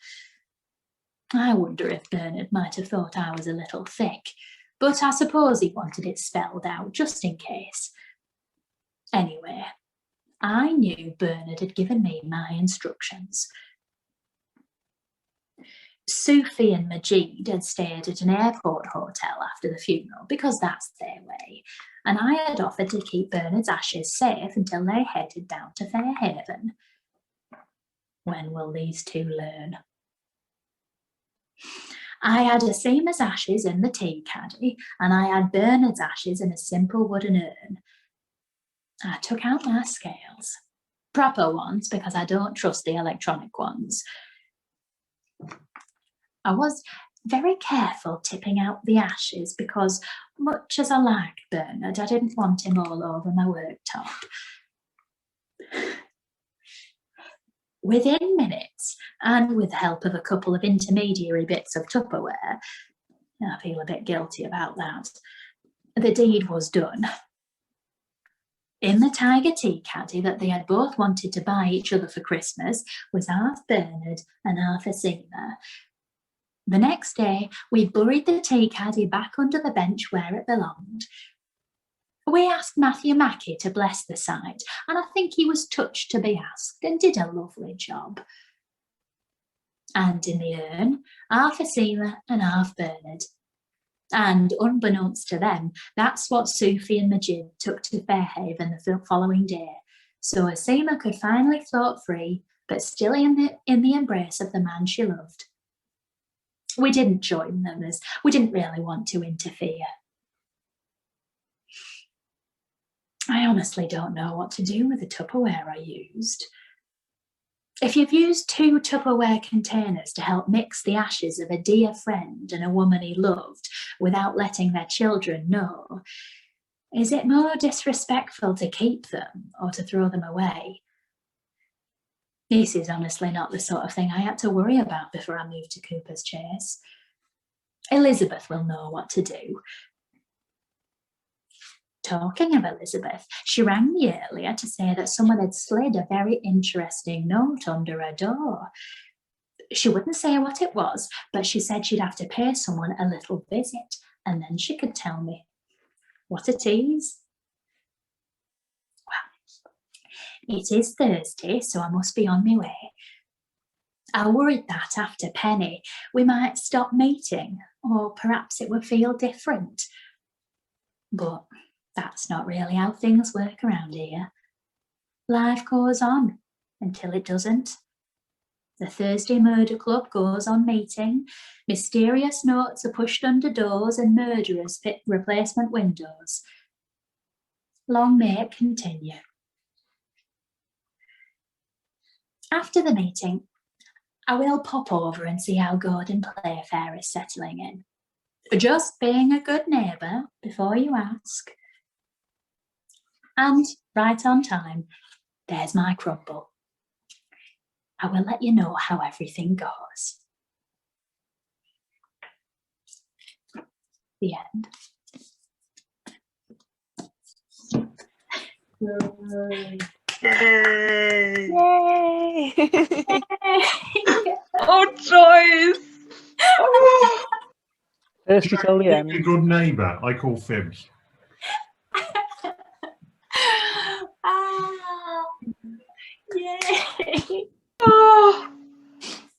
Speaker 6: I wonder if Bernard might have thought I was a little thick, but I suppose he wanted it spelled out just in case. Anyway, I knew Bernard had given me my instructions. Sufi and Majid had stayed at an airport hotel after the funeral because that's their way, and I had offered to keep Bernard's ashes safe until they headed down to Fairhaven. When will these two learn? I had Asima's ashes in the tea caddy, and I had Bernard's ashes in a simple wooden urn. I took out my scales, proper ones because I don't trust the electronic ones. I was very careful tipping out the ashes because, much as I liked Bernard, I didn't want him all over my worktop. Within minutes, and with the help of a couple of intermediary bits of Tupperware, I feel a bit guilty about that, the deed was done. In the tiger tea caddy that they had both wanted to buy each other for Christmas was half Bernard and half Asima. The next day, we buried the tea caddy back under the bench where it belonged. We asked Matthew Mackey to bless the site, and I think he was touched to be asked and did a lovely job. And in the urn, half Asima and half Bernard. And unbeknownst to them, that's what Sufi and Majid took to Fairhaven the following day, so Asima could finally float free, but still in the embrace of the man she loved. We didn't join them as we didn't really want to interfere. I honestly don't know what to do with the Tupperware I used. If you've used 2 Tupperware containers to help mix the ashes of a dear friend and a woman he loved without letting their children know, is it more disrespectful to keep them or to throw them away? This is honestly not the sort of thing I had to worry about before I moved to Cooper's Chase. Elizabeth will know what to do. Talking of Elizabeth, she rang me earlier to say that someone had slid a very interesting note under her door. She wouldn't say what it was, but she said she'd have to pay someone a little visit, and then she could tell me. What a tease. Well, it is Thursday, so I must be on my way. I worried that after Penny, we might stop meeting, or perhaps it would feel different. But that's not really how things work around here. Life goes on until it doesn't. The Thursday Murder Club goes on meeting, mysterious notes are pushed under doors and murderers fit replacement windows. Long may it continue. After the meeting, I will pop over and see how Gordon Playfair is settling in. Just being a good neighbour before you ask. And right on time, there's my crumble. I will let you know how everything goes. The end.
Speaker 9: Yay!
Speaker 1: Oh, Joyce! Oh.
Speaker 3: First you tell the
Speaker 5: A
Speaker 3: end.
Speaker 5: good neighbour. I call fibs.
Speaker 6: Yay!
Speaker 1: Oh,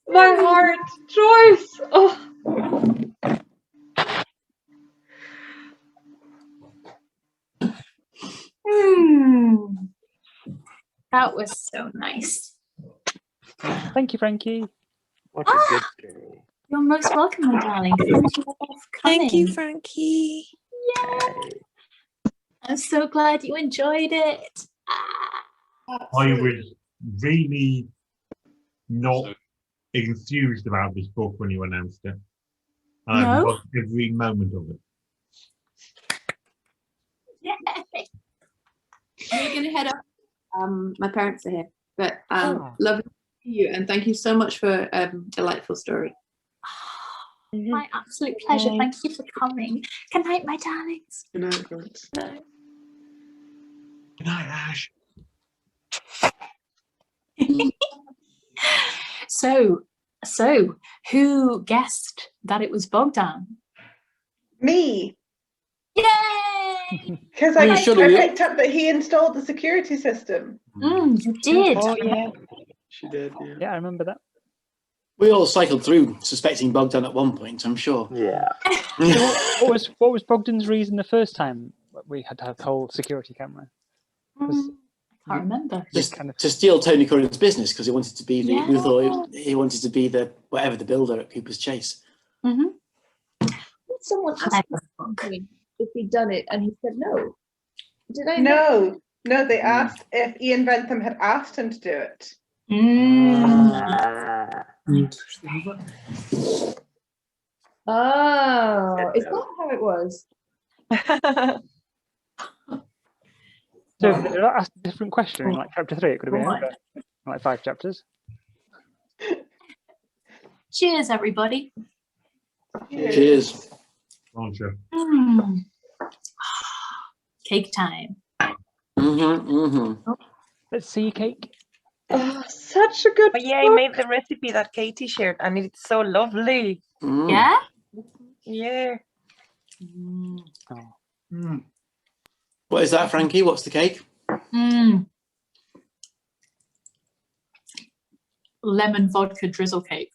Speaker 1: my heart, Joyce! Oh.
Speaker 6: That was so nice.
Speaker 3: Thank you, Frankie.
Speaker 8: What a good day.
Speaker 6: You're most welcome, my darling. Thank you for
Speaker 9: Thank you,
Speaker 6: coming.
Speaker 9: Frankie.
Speaker 6: Yay! I'm so glad you enjoyed it.
Speaker 5: I was really not enthused about this book when you announced it. I
Speaker 6: No?
Speaker 5: loved every moment of it.
Speaker 6: Yay!
Speaker 2: We're going to head up. My parents are here, but
Speaker 3: Ah.
Speaker 2: lovely to see you, and thank you so much for a delightful story.
Speaker 6: My absolute pleasure. Thank you for coming. Good night, my darlings.
Speaker 7: Good night, folks.
Speaker 5: Good night, Ash.
Speaker 6: So, who guessed that it was Bogdan?
Speaker 2: Me,
Speaker 6: Yay!
Speaker 2: because
Speaker 7: You
Speaker 2: I
Speaker 7: should have, yeah.
Speaker 2: picked up that he installed the security system.
Speaker 6: You did.
Speaker 9: Oh, yeah.
Speaker 7: She did, yeah.
Speaker 3: Yeah, I remember that.
Speaker 9: We all cycled through suspecting Bogdan at one point, I'm sure.
Speaker 8: Yeah.
Speaker 3: What was Bogdan's reason the first time we had to have the whole security camera?
Speaker 6: I can't remember.
Speaker 9: Just to steal Tony Curran's business because he wanted to be the. We thought he wanted to be the the builder at Cooper's Chase.
Speaker 10: Someone asked him if he'd done it, and he said no. Did I?
Speaker 2: No, they asked if Ian Bentham had asked him to do it.
Speaker 10: Oh, is that how it was?
Speaker 3: So if they asked a different question in like chapter 3, it could have been over like 5 chapters.
Speaker 6: Cheers, everybody.
Speaker 9: Cheers.
Speaker 6: Cake time.
Speaker 3: Let's see cake.
Speaker 1: Oh, such a good.
Speaker 11: But yeah, I made the recipe that Katie shared, and it's so lovely.
Speaker 6: Yeah.
Speaker 11: Yeah.
Speaker 9: What is that, Frankie? What's the cake?
Speaker 6: Lemon vodka drizzle cake.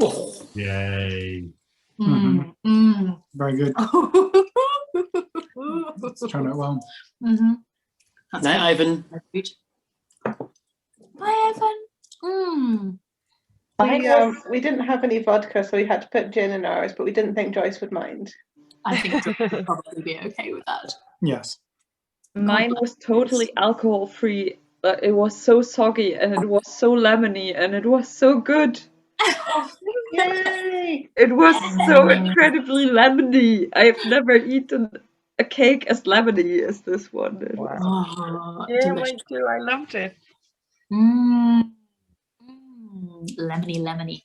Speaker 9: Oh.
Speaker 5: Yay.
Speaker 12: Very good. It's turned out well.
Speaker 9: Night, Ivan.
Speaker 6: Bye, Ivan.
Speaker 2: We didn't have any vodka, so we had to put gin in ours, but we didn't think Joyce would mind.
Speaker 6: I think Joyce would probably be okay with that.
Speaker 12: Yes.
Speaker 1: Mine was totally alcohol free. It was so soggy and it was so lemony and it was so good.
Speaker 2: Yay!
Speaker 1: It was so incredibly lemony. I've never eaten a cake as lemony as this one.
Speaker 6: Oh,
Speaker 11: Yeah,
Speaker 6: delicious.
Speaker 11: mine too. I loved it.
Speaker 6: Lemony.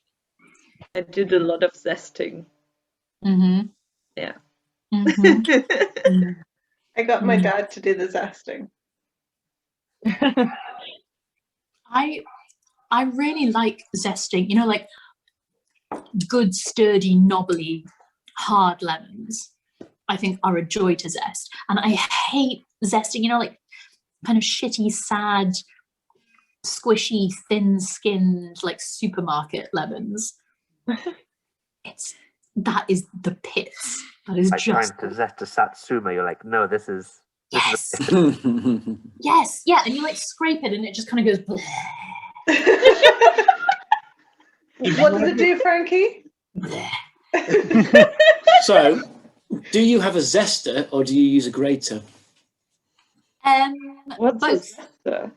Speaker 1: I did a lot of zesting. Yeah.
Speaker 2: I got my dad to do the zesting.
Speaker 6: I really like zesting, you know, like good, sturdy, knobbly, hard lemons, I think are a joy to zest. And I hate zesting, you know, like kind of shitty, sad, squishy, thin-skinned, like supermarket lemons. That is the pits. That is
Speaker 8: like
Speaker 6: just
Speaker 8: trying to zest a satsuma. You're like, no, this is.
Speaker 6: Yes. Yes, yeah, and you like scrape it and it just kind of goes.
Speaker 2: What does it do, Frankie?
Speaker 9: So, do you have a zester or do you use a grater?
Speaker 1: What's
Speaker 6: both.
Speaker 1: a zester?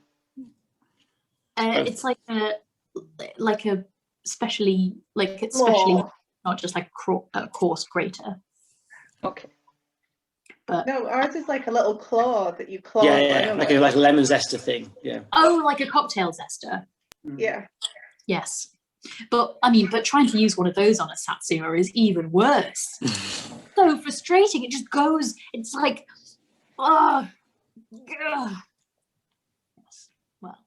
Speaker 6: It's like a specially not just like a coarse grater.
Speaker 1: Okay.
Speaker 6: But
Speaker 2: no, ours is like a little claw that you claw.
Speaker 9: Yeah, like a lemon zester thing. Yeah.
Speaker 6: Oh, like a cocktail zester.
Speaker 2: Yeah.
Speaker 6: Yes. But trying to use one of those on a satsuma is even worse. So frustrating. It just goes. It's like, oh. Ugh. Well,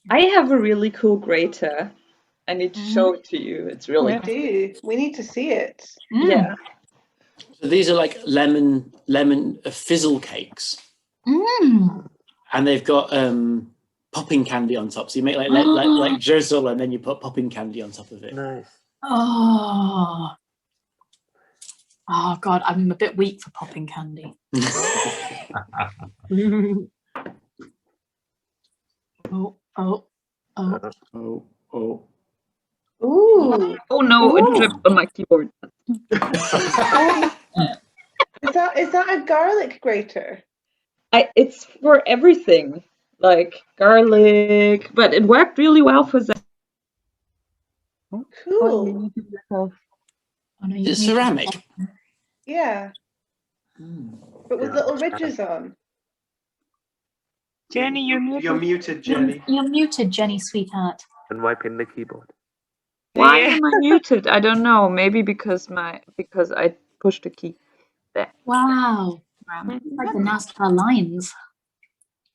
Speaker 1: I have a really cool grater. I need to show it to you. It's really
Speaker 2: We do. We need to see it.
Speaker 1: Yeah.
Speaker 9: So these are like lemon fizzle cakes, and they've got popping candy on top. So you make like drizzle, and then you put popping candy on top of it.
Speaker 8: Nice.
Speaker 6: Oh God, I'm a bit weak for popping candy.
Speaker 2: Ooh.
Speaker 1: Oh no, it dripped on my keyboard.
Speaker 2: Is that a garlic grater?
Speaker 1: It's for everything, like garlic, but it worked really well for that.
Speaker 2: Cool.
Speaker 9: Is it ceramic?
Speaker 2: Yeah. But with little ridges on.
Speaker 11: Jenny, you're muted.
Speaker 7: You're muted, Jenny.
Speaker 6: You're muted, Jenny, sweetheart.
Speaker 8: And wiping the keyboard.
Speaker 1: Why am I muted? I don't know. Maybe because I pushed a key there.
Speaker 6: Wow. Like the NASCAR lines.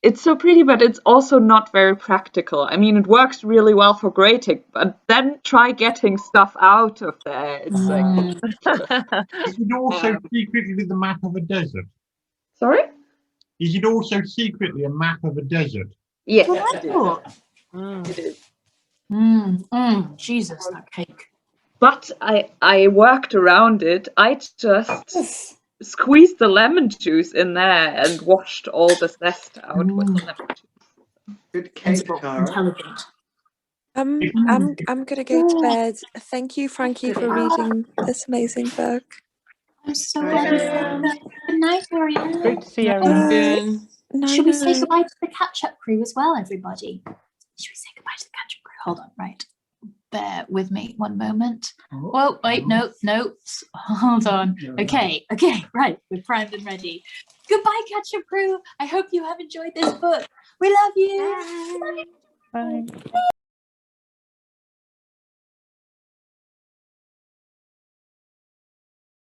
Speaker 1: It's so pretty, but it's also not very practical. I mean, it works really well for grating, but then try getting stuff out of there. It's like.
Speaker 5: Is it also secretly the map of a desert?
Speaker 1: Sorry?
Speaker 5: Is it also secretly a map of a desert?
Speaker 1: Yes,
Speaker 6: Well,
Speaker 1: it is. It is.
Speaker 6: Jesus, that cake.
Speaker 1: But I worked around it. I just squeezed the lemon juice in there and washed all the zest out with the lemon juice.
Speaker 7: Good cake, Cara.
Speaker 6: Intelligent.
Speaker 12: I'm gonna go to bed. Thank you, Frankie, for reading this amazing book.
Speaker 6: I'm so glad. Good night, Ariana.
Speaker 3: Great to see everyone.
Speaker 6: Should we say goodbye to the catch-up crew as well, everybody? Should we say goodbye to the catch-up crew? Hold on, right. Bear with me one moment. Whoa, wait, no. Hold on. Okay, right. We're primed and ready. Goodbye, catch-up crew. I hope you have enjoyed this book. We love you.
Speaker 3: Bye.